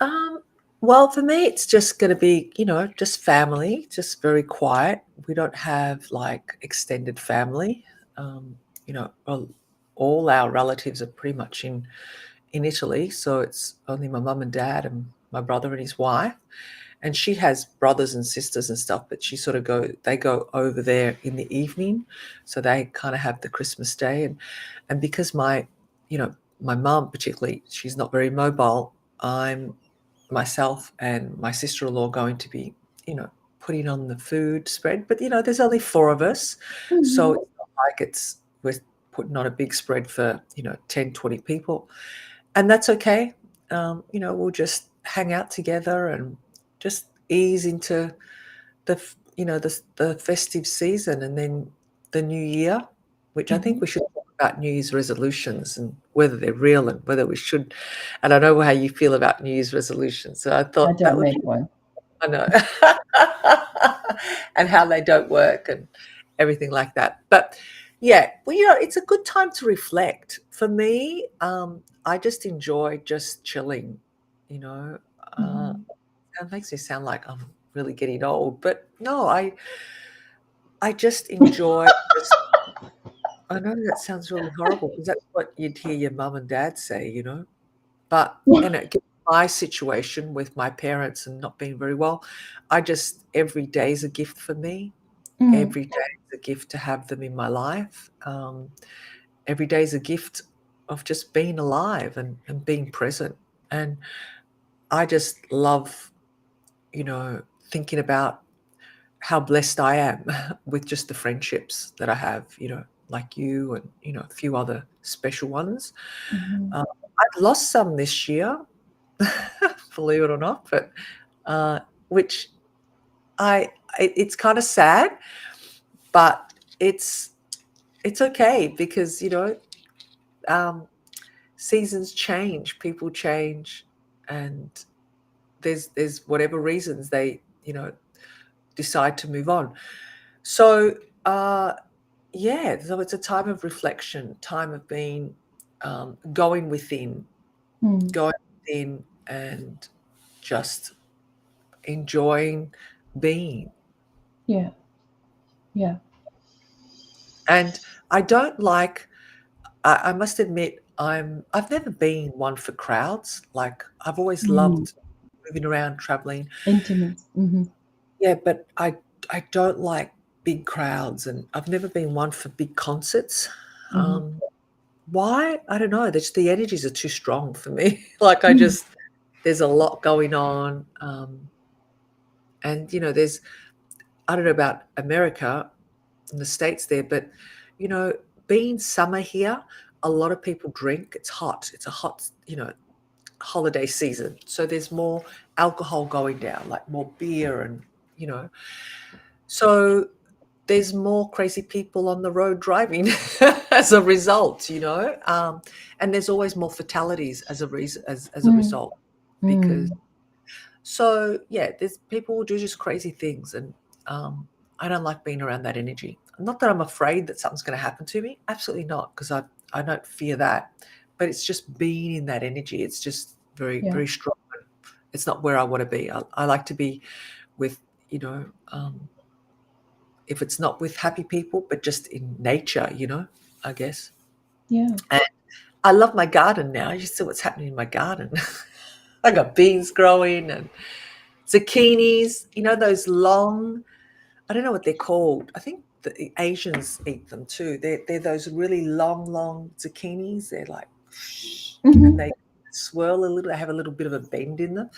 [SPEAKER 1] well, for me, it's just gonna be, just family, just very quiet. We don't have, like, extended family. Well, all our relatives are pretty much in Italy, so it's only my mum and dad and my brother and his wife. And she has brothers and sisters and stuff, but they go over there in the evening, so they kind of have the Christmas day. And because you know my mum particularly, she's not very mobile. I'm myself and my sister-in-law going to be, you know putting on the food spread, but there's only four of us, so
[SPEAKER 2] Hmm.
[SPEAKER 1] it's not like we're putting on a big spread for 10, 20 people, and that's okay. We'll just hang out together and just ease into the festive season, and then the new year, which I think
[SPEAKER 2] Hmm.
[SPEAKER 1] we should talk about New Year's resolutions and whether they're real and whether we should. And I know how you feel about New Year's resolutions, so I
[SPEAKER 2] I
[SPEAKER 1] thought that
[SPEAKER 2] don't
[SPEAKER 1] would be,
[SPEAKER 2] make one.
[SPEAKER 1] I know, and how they don't work. And everything like that. But yeah, well, it's a good time to reflect. For me, I just enjoy just chilling, you know. Uh,
[SPEAKER 2] Mhm.
[SPEAKER 1] it makes me sound like I'm really getting old, but no, I just enjoy just I know that sounds really horrible because that's what you'd hear your mum and dad say, you know? But and it given my situation with my parents and not being very well, I just every day is a gift for me.
[SPEAKER 2] Mm.
[SPEAKER 1] Every day is a gift to have them in my life. Every day is a gift of just being alive and being present. And I just love, thinking about how blessed I am with just the friendships that I have, like you and, a few other special ones.
[SPEAKER 2] Mhm.
[SPEAKER 1] Uh, I've lost some this year, believe it or not, but uh, which it's kind of sad, but it's it's okay because um, seasons change, people change, and there's whatever reasons they decide to move on. So uh, yeah, so it's a time of reflection, time of being going within,
[SPEAKER 2] Mm.
[SPEAKER 1] going within, and just enjoying being.
[SPEAKER 2] Yeah. Yeah.
[SPEAKER 1] And I don't like. I must admit, I've never been one for crowds. Like I've always
[SPEAKER 2] Mm.
[SPEAKER 1] loved moving around, traveling.
[SPEAKER 2] Intimate. Mhm.
[SPEAKER 1] Yeah, but I don't like big crowds, and I've never been one for big concerts.
[SPEAKER 2] Mhm.
[SPEAKER 1] Um, why? I don't know. The energies are too strong for me. Like
[SPEAKER 2] Mm.
[SPEAKER 1] there's a lot going on, and there's I don't know about America in the States there, but you know, being summer here, a lot of people drink. It's hot. It's a hot, holiday season. So there's more alcohol going down, like more beer and, you know. So there's more crazy people on the road driving as a result, and there's always more fatalities as a reason as a
[SPEAKER 2] Mm.
[SPEAKER 1] result because
[SPEAKER 2] Mm.
[SPEAKER 1] so yeah, there's people who do just crazy things, and I don't like being around that energy. Not that I'm afraid that something's going to happen to me, absolutely not, because I don't fear that, but it's just being in that energy. It's just very
[SPEAKER 2] Yeah.
[SPEAKER 1] very strong. It's not where I want to be. I like to be with you know if it's not with happy people, but just in nature, I guess.
[SPEAKER 2] Yeah.
[SPEAKER 1] And I love my garden now. You see what's happening in my garden. I got beans growing and zucchinis, those long, I don't know what they're called. I think the Asians eat them too. They're those really long zucchinis. They're like, and
[SPEAKER 2] Mhm.
[SPEAKER 1] they swirl a little. They have a little bit of a bend in them.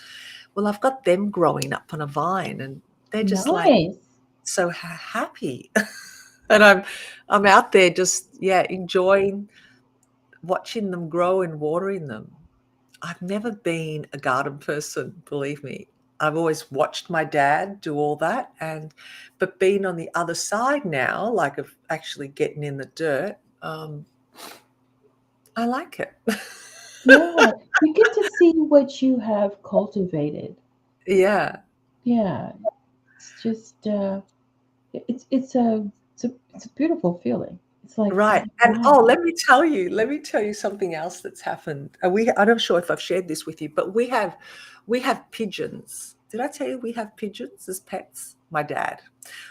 [SPEAKER 1] Well, I've got them growing up on a vine, and they're just like
[SPEAKER 2] Nice.
[SPEAKER 1] so happy. And I'm out there just enjoying watching them grow and watering them. I've never been a garden person, believe me. I've always watched my dad do all that, but being on the other side now, like of actually getting in the dirt, I like it.
[SPEAKER 2] Yeah. You get to see what you have cultivated.
[SPEAKER 1] Yeah,
[SPEAKER 2] Yeah. It's just it's a beautiful feeling. It's like,
[SPEAKER 1] right. And
[SPEAKER 2] wow.
[SPEAKER 1] let me tell you something else that's happened. I'm not sure if I've shared this with you, but we have pigeons. Did I tell you we have pigeons as pets? My dad.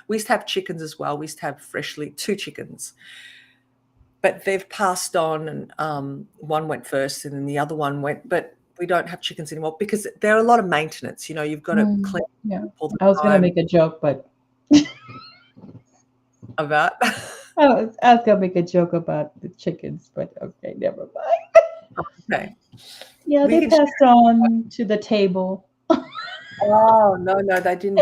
[SPEAKER 1] We used to have chickens as well. We used to have freshly two chickens, but they've passed on, and one went first and then the other one went, but we don't have chickens anymore because they're a lot of maintenance. You've got to
[SPEAKER 2] Mm,
[SPEAKER 1] clean
[SPEAKER 2] yeah.
[SPEAKER 1] all the
[SPEAKER 2] I was gonna
[SPEAKER 1] time
[SPEAKER 2] make a joke, but
[SPEAKER 1] about.
[SPEAKER 2] I was gonna make a joke about the chickens, but okay, never mind.
[SPEAKER 1] Okay.
[SPEAKER 2] Yeah,
[SPEAKER 1] We
[SPEAKER 2] they
[SPEAKER 1] can share.
[SPEAKER 2] passed on to the table.
[SPEAKER 1] Oh, no, they didn't.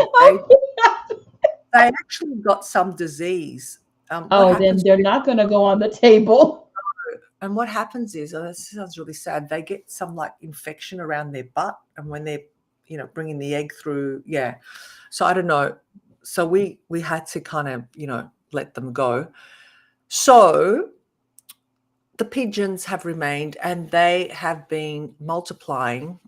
[SPEAKER 1] They actually got some disease. What
[SPEAKER 2] Oh, then
[SPEAKER 1] happens
[SPEAKER 2] they're not gonna go on the table.
[SPEAKER 1] and what happens is, oh, this sounds really sad. They get some like infection around their butt, and when they're, bringing the egg through, yeah. So I don't know. So we had to kind of, let them go. So the pigeons have remained, and they have been multiplying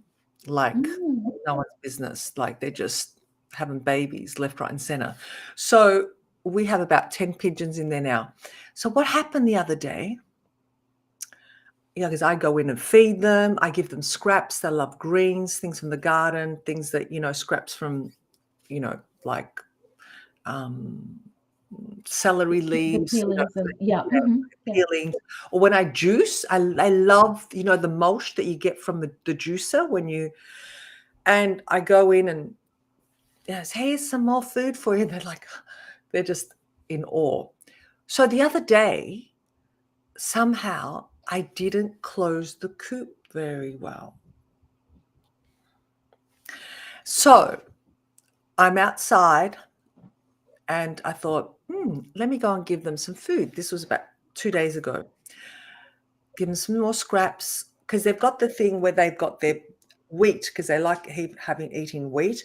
[SPEAKER 1] like
[SPEAKER 2] Mm.
[SPEAKER 1] no one's business. Like they're just having babies left, right, and center. So we have about 10 pigeons in there now. So what happened the other day, because I go in and feed them, I give them scraps. They love greens, things from the garden, things that, scraps from, like celery
[SPEAKER 2] The
[SPEAKER 1] leaves,
[SPEAKER 2] peelings and yeah, yeah.
[SPEAKER 1] peelings. Or when I juice, I love, the mulch that you get from the juicer and I go in and yes, here's some more food for you. They're just in awe. So the other day, somehow I didn't close the coop very well. So I'm outside and I thought, let me go and give them some food. This was about 2 days ago. Give them some more scraps because they've got the thing where they've got their wheat because they like eating wheat.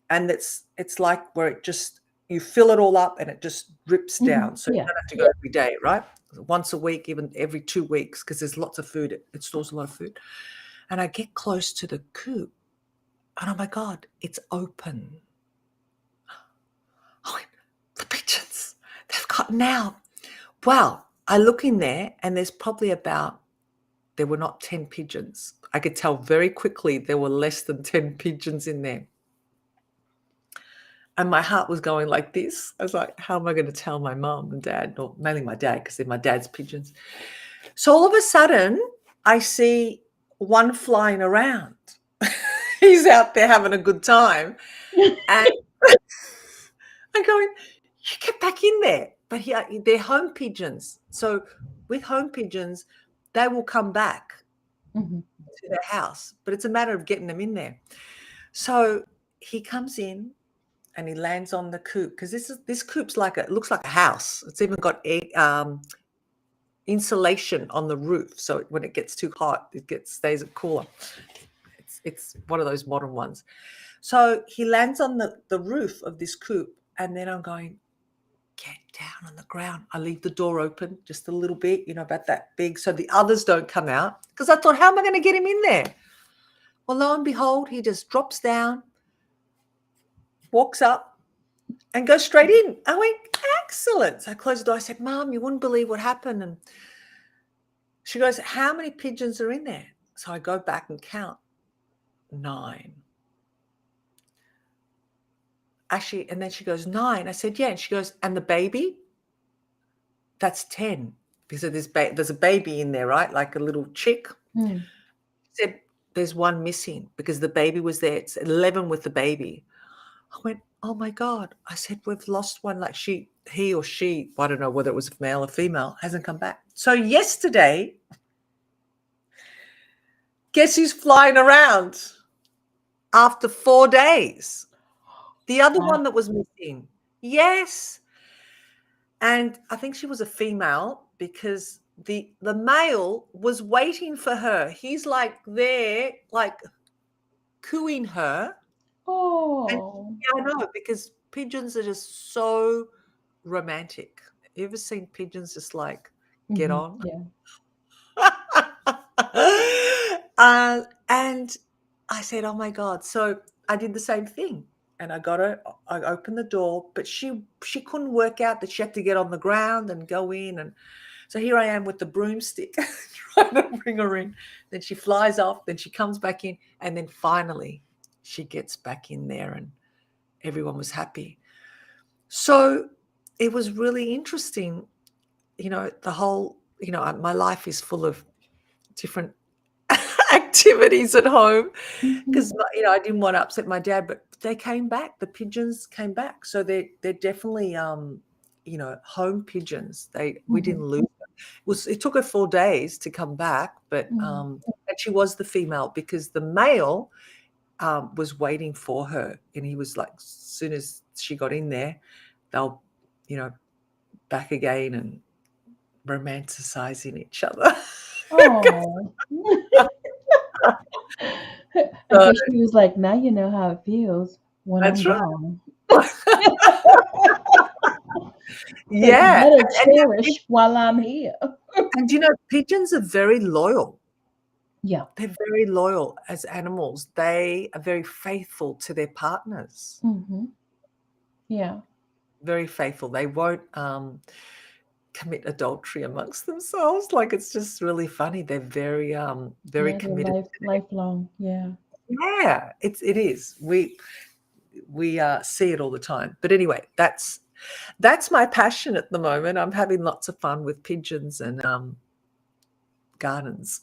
[SPEAKER 1] And it's like where it just, you fill it all up and it just drips down. So you
[SPEAKER 2] Yeah.
[SPEAKER 1] don't have to go every day, right? Once a week, even every 2 weeks, because there's lots of food. It stores a lot of food. And I get close to the coop and oh my God, it's open. Oh, the pigeons, they've gotten out. Well, I look in there and there's probably there were not 10 pigeons. I could tell very quickly there were less than 10 pigeons in there. And my heart was going like this. I was like, how am I going to tell my mom and dad? Or mainly my dad, because they're my dad's pigeons. So all of a sudden, I see one flying around. He's out there having a good time. And I'm going, you get back in there. But they're home pigeons. So with home pigeons, they will come back to their house. But it's a matter of getting them in there. So he comes in and he lands on the coop because this coop's it looks like a house. It's even got insulation on the roof, so when it gets too hot, stays cooler. It's one of those modern ones. So he lands on the roof of this coop, and then I'm going, get down on the ground. I leave the door open just a little bit, about that big, so the others don't come out. Because I thought, how am I going to get him in there? Well, lo and behold, he just drops down, walks up, and goes straight in. I went, excellent. So I closed the door. I said, Mom, you wouldn't believe what happened. And she goes, how many pigeons are in there? So I go back and count 9. Actually, and then she goes, 9. I said, yeah. And she goes, and the baby? That's 10. Because there's a baby in there, right? Like a little chick. She said, there's one missing because the baby was there. It's 11 with the baby. I went, oh my God. I said, we've lost one. Like he or she, I don't know whether it was male or female, hasn't come back. So yesterday, guess who's flying around after 4 days? The other one that was missing. Yes. And I think she was a female because the male was waiting for her. He's like there, like cooing her. And
[SPEAKER 2] Oh.
[SPEAKER 1] yeah, I know, because pigeons are just so romantic. You ever seen pigeons just like get on?
[SPEAKER 2] Yeah.
[SPEAKER 1] And I said, oh my God. So I did the same thing. And I opened the door, but she couldn't work out that she had to get on the ground and go in. And so here I am with the broomstick trying to bring her in. Then she flies off, then she comes back in. And then finally she gets back in there and everyone was happy. So it was really interesting. The whole, my life is full of different activities at home because I didn't want to upset my dad, but they came back. The pigeons came back, so they're definitely home pigeons. We didn't lose them. It took her 4 days to come back, but and she was the female because the male was waiting for her, and he was like, as soon as she got in there, they'll back again and romanticizing each other.
[SPEAKER 2] Oh. I
[SPEAKER 1] So
[SPEAKER 2] guess she was like, now you know how it feels when I'm
[SPEAKER 1] that's right.
[SPEAKER 2] gone. So you
[SPEAKER 1] Yeah,
[SPEAKER 2] better cherish while I'm here.
[SPEAKER 1] and pigeons are very loyal.
[SPEAKER 2] Yeah.
[SPEAKER 1] They're very loyal as animals. They are very faithful to their partners.
[SPEAKER 2] Yeah.
[SPEAKER 1] very faithful. They won't commit adultery amongst themselves. Like, it's just really funny. They're very
[SPEAKER 2] Yeah, they're
[SPEAKER 1] committed.
[SPEAKER 2] lifelong. Yeah.
[SPEAKER 1] Yeah, it is. We see it all the time. But anyway, that's my passion at the moment. I'm having lots of fun with pigeons and gardens,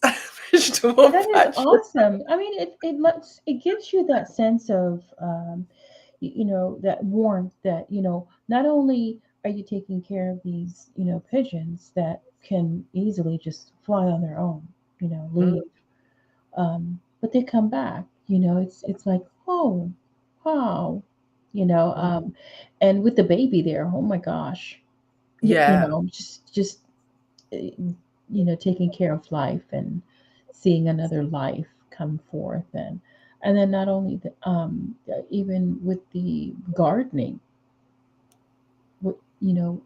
[SPEAKER 1] vegetable
[SPEAKER 2] That is
[SPEAKER 1] patches.
[SPEAKER 2] awesome. I mean, it gives you that sense of that warmth that not only are you taking care of these pigeons that can easily just fly on their own,
[SPEAKER 1] Mm,
[SPEAKER 2] leave, but they come back. It's like, oh, wow, you know,
[SPEAKER 1] mm.
[SPEAKER 2] um, and with the baby there, oh my gosh,
[SPEAKER 1] Yeah.
[SPEAKER 2] just taking care of life and seeing another life come forth, and then not only even with the gardening, you know,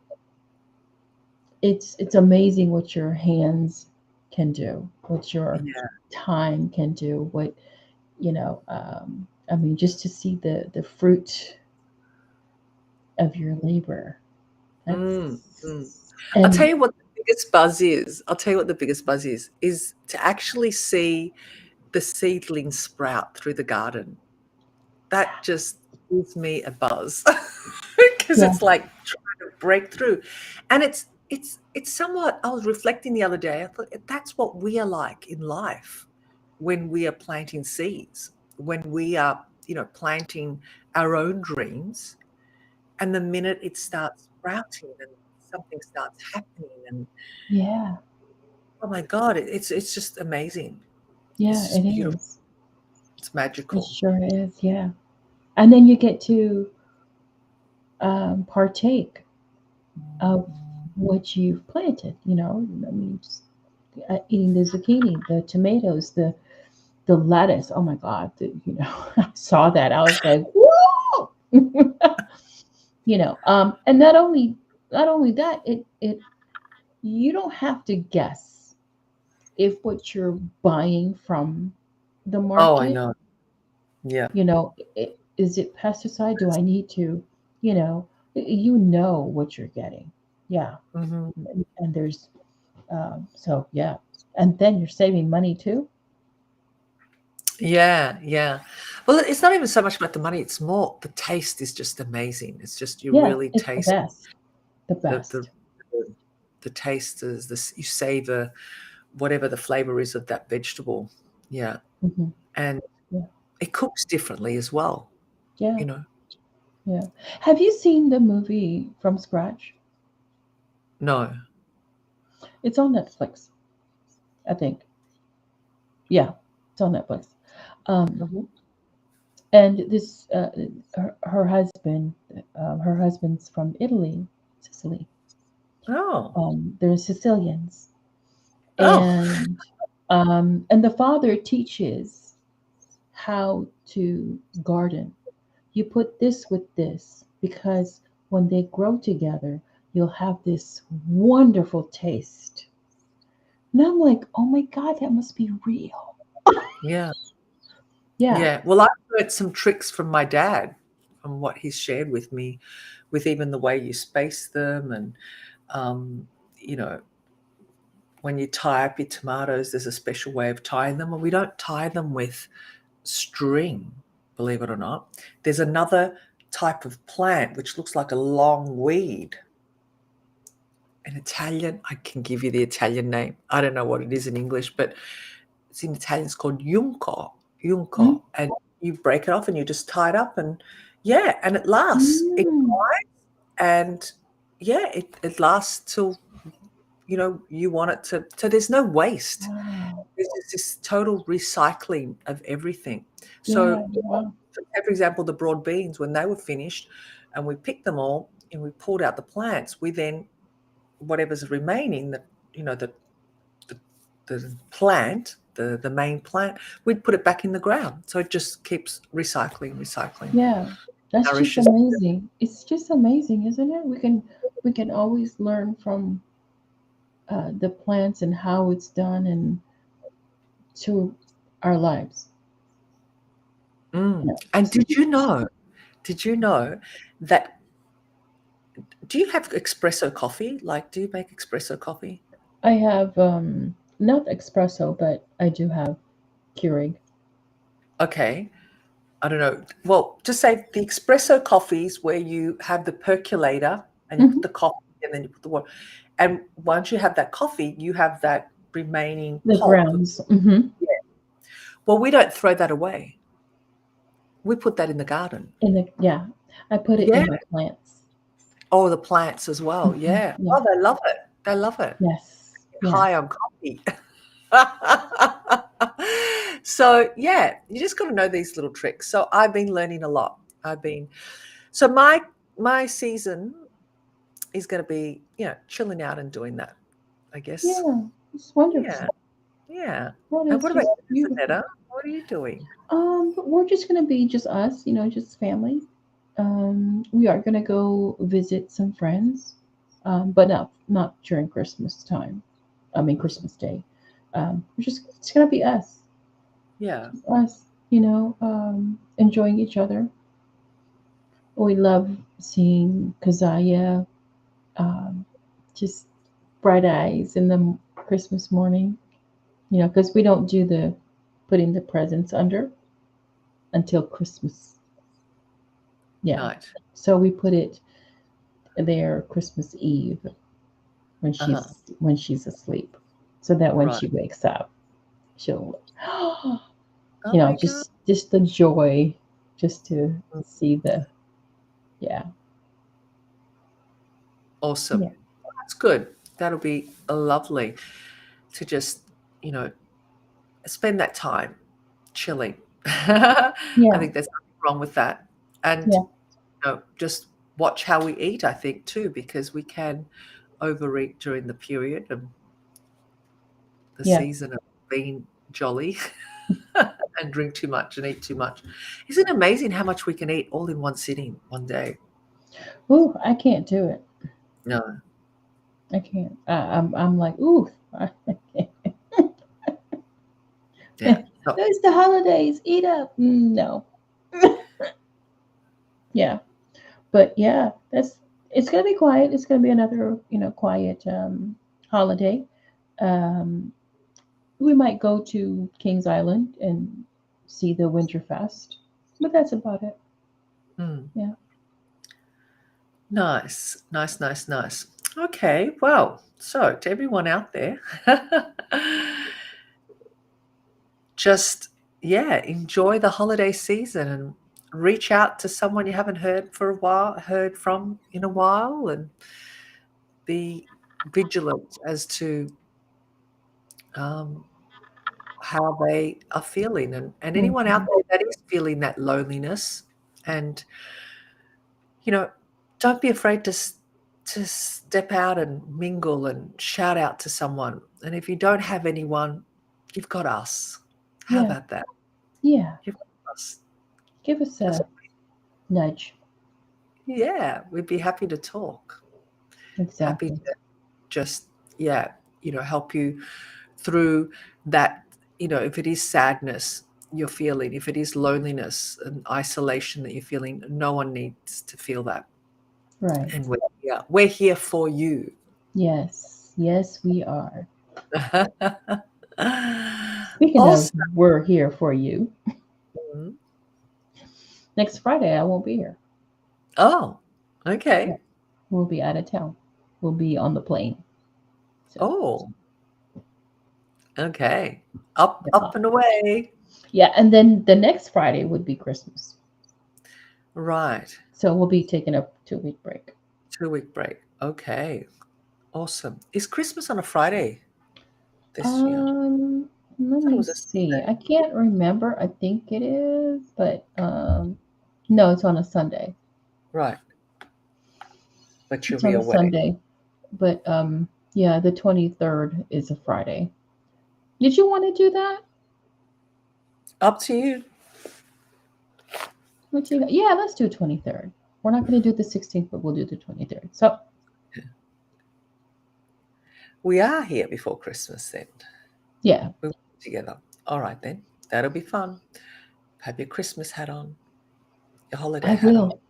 [SPEAKER 2] it's amazing what your hands can do, what your
[SPEAKER 1] Yeah.
[SPEAKER 2] time can do, I mean, just to see the fruit of your labor. That's
[SPEAKER 1] Mm, mm. I'll tell
[SPEAKER 2] and
[SPEAKER 1] you what the biggest buzz is. I'll tell you what the biggest buzz is to actually see the seedlings sprout through the garden. That just gives me a buzz because
[SPEAKER 2] yeah,
[SPEAKER 1] it's like trying to break through. And it's somewhat, I was reflecting the other day, I thought that's what we are like in life when we are planting seeds, when we are, planting our own dreams. And the minute it starts sprouting and something starts happening, and
[SPEAKER 2] yeah,
[SPEAKER 1] oh my God, it's just amazing.
[SPEAKER 2] yeah,
[SPEAKER 1] It's
[SPEAKER 2] it
[SPEAKER 1] just beautiful.
[SPEAKER 2] is.
[SPEAKER 1] It's
[SPEAKER 2] It
[SPEAKER 1] magical.
[SPEAKER 2] sure is. Yeah, and then you get to partake of what you've planted. I mean, just, eating the zucchini, the tomatoes, the lettuce. Oh my God, I saw that. I was like, whoa! And not only that, it you don't have to guess if what you're buying from the
[SPEAKER 1] Oh, I
[SPEAKER 2] market,
[SPEAKER 1] know. Yeah.
[SPEAKER 2] is it pesticide? Do I need to, what you're getting. Yeah,
[SPEAKER 1] Mhm.
[SPEAKER 2] and there's so yeah, and then you're saving money too.
[SPEAKER 1] Yeah, yeah. Well, it's not even so much about the money, it's more the taste is just amazing. It's just you
[SPEAKER 2] Yeah,
[SPEAKER 1] really
[SPEAKER 2] it's the
[SPEAKER 1] taste
[SPEAKER 2] best, the
[SPEAKER 1] the the
[SPEAKER 2] best.
[SPEAKER 1] the, the taste is this, you savor whatever the flavor is of that vegetable. Yeah.
[SPEAKER 2] Hmm.
[SPEAKER 1] And
[SPEAKER 2] Yeah,
[SPEAKER 1] it cooks differently as well,
[SPEAKER 2] yeah,
[SPEAKER 1] you know.
[SPEAKER 2] yeah. Have you seen the movie From Scratch?
[SPEAKER 1] No.
[SPEAKER 2] It's on Netflix, I think. Yeah, it's on Netflix. Um,
[SPEAKER 1] Mhm.
[SPEAKER 2] and this her husband's from Italy, Sicily.
[SPEAKER 1] Oh.
[SPEAKER 2] They're Sicilians,
[SPEAKER 1] Oh.
[SPEAKER 2] and the father teaches how to garden. You put this with this because when they grow together, you'll have this wonderful taste. And I'm like, oh my God, that must be real.
[SPEAKER 1] Yeah.
[SPEAKER 2] Yeah.
[SPEAKER 1] Yeah. Well, I've learned some tricks from my dad, from what he's shared with me, with even the way you space them and, um, you know, when you tie up your tomatoes, there's a special way of tying them, and we don't tie them with string, believe it or not. There's another type of plant which looks like a long weed. In Italian, I can give you the Italian name. I don't know what it is in English, but it's in Italian. It's called junco,
[SPEAKER 2] Mm.
[SPEAKER 1] junco, and you break it off and you just tie it up, and yeah, and it lasts. It
[SPEAKER 2] Mm.
[SPEAKER 1] and yeah, it lasts till you want it to. So there's no waste.
[SPEAKER 2] Wow.
[SPEAKER 1] There's just this total recycling of everything. So,
[SPEAKER 2] Yeah. Wow.
[SPEAKER 1] for example, the broad beans, when they were finished and we picked them all and we pulled out the plants, we then, whatever's remaining, the, the plant, the main plant, we'd put it back in the ground. So it just keeps recycling,
[SPEAKER 2] Yeah. That's just
[SPEAKER 1] nourishes.
[SPEAKER 2] amazing. It's just amazing, isn't it? We can always learn from the plants and how it's done and to our lives.
[SPEAKER 1] Mm.
[SPEAKER 2] Yeah.
[SPEAKER 1] And did you know that Do you have espresso coffee? Like, do you make espresso coffee?
[SPEAKER 2] I have not espresso, but I do have Keurig.
[SPEAKER 1] Okay. I don't know. Well, just say the espresso coffees where you have the percolator and you put
[SPEAKER 2] Hmm.
[SPEAKER 1] the coffee and then you put the water. And once you have that coffee, you have that remaining
[SPEAKER 2] The
[SPEAKER 1] pulp.
[SPEAKER 2] grounds. Hmm.
[SPEAKER 1] Yeah. Well, we don't throw that away. We put that in the garden.
[SPEAKER 2] In the yeah, I put it
[SPEAKER 1] Yeah.
[SPEAKER 2] in my plants.
[SPEAKER 1] Oh, the plants as well.
[SPEAKER 2] Hmm.
[SPEAKER 1] Yeah.
[SPEAKER 2] Yeah.
[SPEAKER 1] Oh, they love it. They love it.
[SPEAKER 2] Yes. Yes.
[SPEAKER 1] High on coffee. So yeah, you just got to know these little tricks. So I've been learning a lot. I've been so my season is going to be chilling out and doing that. I guess.
[SPEAKER 2] Yeah. It's
[SPEAKER 1] Yeah,
[SPEAKER 2] wonderful.
[SPEAKER 1] yeah.
[SPEAKER 2] That
[SPEAKER 1] And
[SPEAKER 2] is
[SPEAKER 1] what about
[SPEAKER 2] just
[SPEAKER 1] you,
[SPEAKER 2] beautiful.
[SPEAKER 1] Zanetta? What are you doing?
[SPEAKER 2] But we're just gonna be just us, just family. We are gonna go visit some friends, but not during Christmas time. I mean Christmas Day. It's gonna be us,
[SPEAKER 1] Yeah,
[SPEAKER 2] just us. Enjoying each other. We love seeing Kazaya, um, just bright eyes in the Christmas morning. Because we don't do the putting the presents under until Christmas. Yeah.
[SPEAKER 1] night.
[SPEAKER 2] So we put it there Christmas Eve when
[SPEAKER 1] Uh-huh.
[SPEAKER 2] she's asleep, so that when
[SPEAKER 1] Right.
[SPEAKER 2] she wakes up, she'll,
[SPEAKER 1] Oh my God.
[SPEAKER 2] just the joy, just to see the yeah
[SPEAKER 1] Awesome.
[SPEAKER 2] yeah
[SPEAKER 1] That's good. That'll be lovely to just, you know, spend that time chilling. I
[SPEAKER 2] yeah
[SPEAKER 1] think there's nothing wrong with that. And,
[SPEAKER 2] yeah
[SPEAKER 1] just watch how we eat, I think, too, because we can overeat during the period of the
[SPEAKER 2] yeah.
[SPEAKER 1] season of being jolly and drink too much and eat too much. Isn't it amazing how much we can eat all in one sitting, one day?
[SPEAKER 2] Ooh, I can't do it.
[SPEAKER 1] No.
[SPEAKER 2] I can't. I'm like ooh. I can't.
[SPEAKER 1] Yeah. So,
[SPEAKER 2] It's the holidays. Eat up. No. Yeah, but yeah, that's it's gonna be quiet. It's gonna be another quiet holiday. Um, we might go to Kings Island and see the Winterfest, but that's about it.
[SPEAKER 1] mm,
[SPEAKER 2] Yeah,
[SPEAKER 1] nice, nice, nice, nice. Okay. Well, so to everyone out there, just yeah, enjoy the holiday season and reach out to someone you haven't heard from in a while, and be vigilant as to um, how they are feeling, and anyone out
[SPEAKER 2] hmm,
[SPEAKER 1] there that is feeling that loneliness, and you know, don't be afraid to step out and mingle and shout out to someone. And if you don't have anyone, you've got us. How
[SPEAKER 2] yeah,
[SPEAKER 1] about that?
[SPEAKER 2] yeah.
[SPEAKER 1] You've got us.
[SPEAKER 2] Give us
[SPEAKER 1] That's
[SPEAKER 2] a nudge.
[SPEAKER 1] Yeah, we'd be happy to talk. Happy
[SPEAKER 2] Exactly.
[SPEAKER 1] to just yeah, help you through that. If it is sadness you're feeling, if it is loneliness and isolation that you're feeling, no one needs to feel that.
[SPEAKER 2] Right.
[SPEAKER 1] And we're here for you.
[SPEAKER 2] Yes. Yes, we are. Speaking of,
[SPEAKER 1] Awesome.
[SPEAKER 2] we're here for you.
[SPEAKER 1] Mhm.
[SPEAKER 2] Next Friday, I won't be here.
[SPEAKER 1] Oh,
[SPEAKER 2] Yeah,
[SPEAKER 1] okay.
[SPEAKER 2] we'll be out of town. We'll be on the plane. So,
[SPEAKER 1] Oh, okay. Up,
[SPEAKER 2] yeah.
[SPEAKER 1] up and away.
[SPEAKER 2] Yeah, and then the next Friday would be Christmas.
[SPEAKER 1] Right.
[SPEAKER 2] So we'll be taking a 2 week break.
[SPEAKER 1] 2 week break. Okay. Awesome. Is Christmas on a Friday this year?
[SPEAKER 2] Um, let
[SPEAKER 1] I thought it
[SPEAKER 2] me
[SPEAKER 1] was a
[SPEAKER 2] see.
[SPEAKER 1] Sunday.
[SPEAKER 2] I can't remember. I think it is, but no, it's on a Sunday.
[SPEAKER 1] Right. But you'll
[SPEAKER 2] It's
[SPEAKER 1] be
[SPEAKER 2] on a
[SPEAKER 1] away.
[SPEAKER 2] Sunday, but yeah, the 23rd is a Friday. Did you want to do that?
[SPEAKER 1] Up to you.
[SPEAKER 2] Yeah, let's do 23rd. We're not going to do the 16th, but we'll do the 23rd. So
[SPEAKER 1] We are here before Christmas then.
[SPEAKER 2] yeah,
[SPEAKER 1] We'll be together. All right then. That'll be fun. Have your Christmas hat on, your holiday
[SPEAKER 2] I
[SPEAKER 1] hat on.
[SPEAKER 2] will.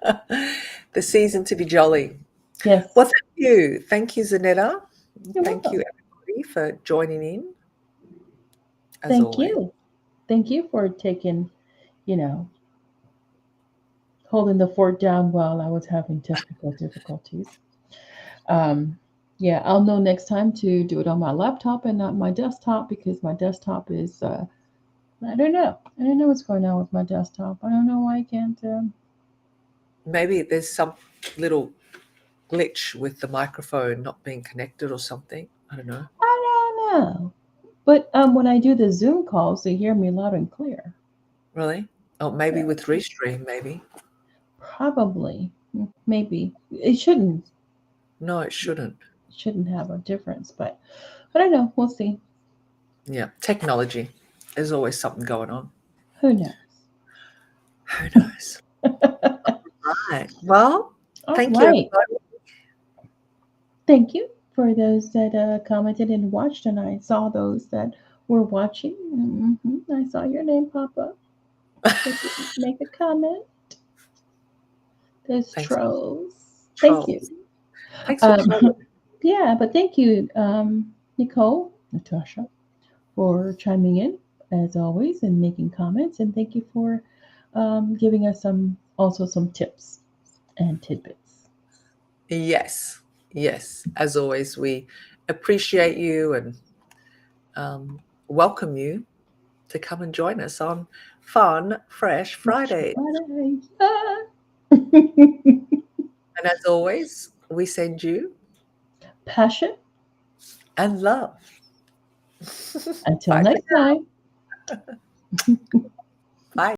[SPEAKER 1] The season to be jolly. Well,
[SPEAKER 2] Yes.
[SPEAKER 1] thank you. Thank you, Zanetta.
[SPEAKER 2] You're
[SPEAKER 1] Thank you,
[SPEAKER 2] welcome.
[SPEAKER 1] everybody, for joining in, as
[SPEAKER 2] Thank
[SPEAKER 1] always.
[SPEAKER 2] you. Thank you for taking, you know, holding the fort down while I was having technical difficulties. Um, yeah, I'll know next time to do it on my laptop and not my desktop because my desktop is, I don't know. I don't know what's going on with my desktop. I don't know why I can't.
[SPEAKER 1] Maybe there's some little glitch with the microphone not being connected or something. I don't know.
[SPEAKER 2] I don't know. But when I do the Zoom calls, they hear me loud and clear.
[SPEAKER 1] Really? Oh, maybe with Restream, maybe.
[SPEAKER 2] Probably, maybe it shouldn't.
[SPEAKER 1] No, it shouldn't.
[SPEAKER 2] Shouldn't have a difference, but I don't know. We'll see.
[SPEAKER 1] Yeah, technology. There's always something going on.
[SPEAKER 2] Who knows?
[SPEAKER 1] Who knows? Right. Well,
[SPEAKER 2] All
[SPEAKER 1] thank you,
[SPEAKER 2] right.
[SPEAKER 1] everybody.
[SPEAKER 2] Thank you for those that commented and watched, and I saw those that were watching. I saw your name pop up. They didn't make a comment. Those
[SPEAKER 1] Thanks,
[SPEAKER 2] trolls. Thank you.
[SPEAKER 1] trolls. Thanks for
[SPEAKER 2] Um,
[SPEAKER 1] trolling.
[SPEAKER 2] yeah, but thank you, Nicole, Natasha, for chiming in as always and making comments, and thank you for giving us some tips and tidbits.
[SPEAKER 1] Yes, yes. As always, we appreciate you and welcome you to come and join us on Fun Fresh
[SPEAKER 2] Fresh
[SPEAKER 1] Friday.
[SPEAKER 2] Friday. Ah.
[SPEAKER 1] And as always, we send you
[SPEAKER 2] Passion.
[SPEAKER 1] and love.
[SPEAKER 2] Until
[SPEAKER 1] Bye for
[SPEAKER 2] next time.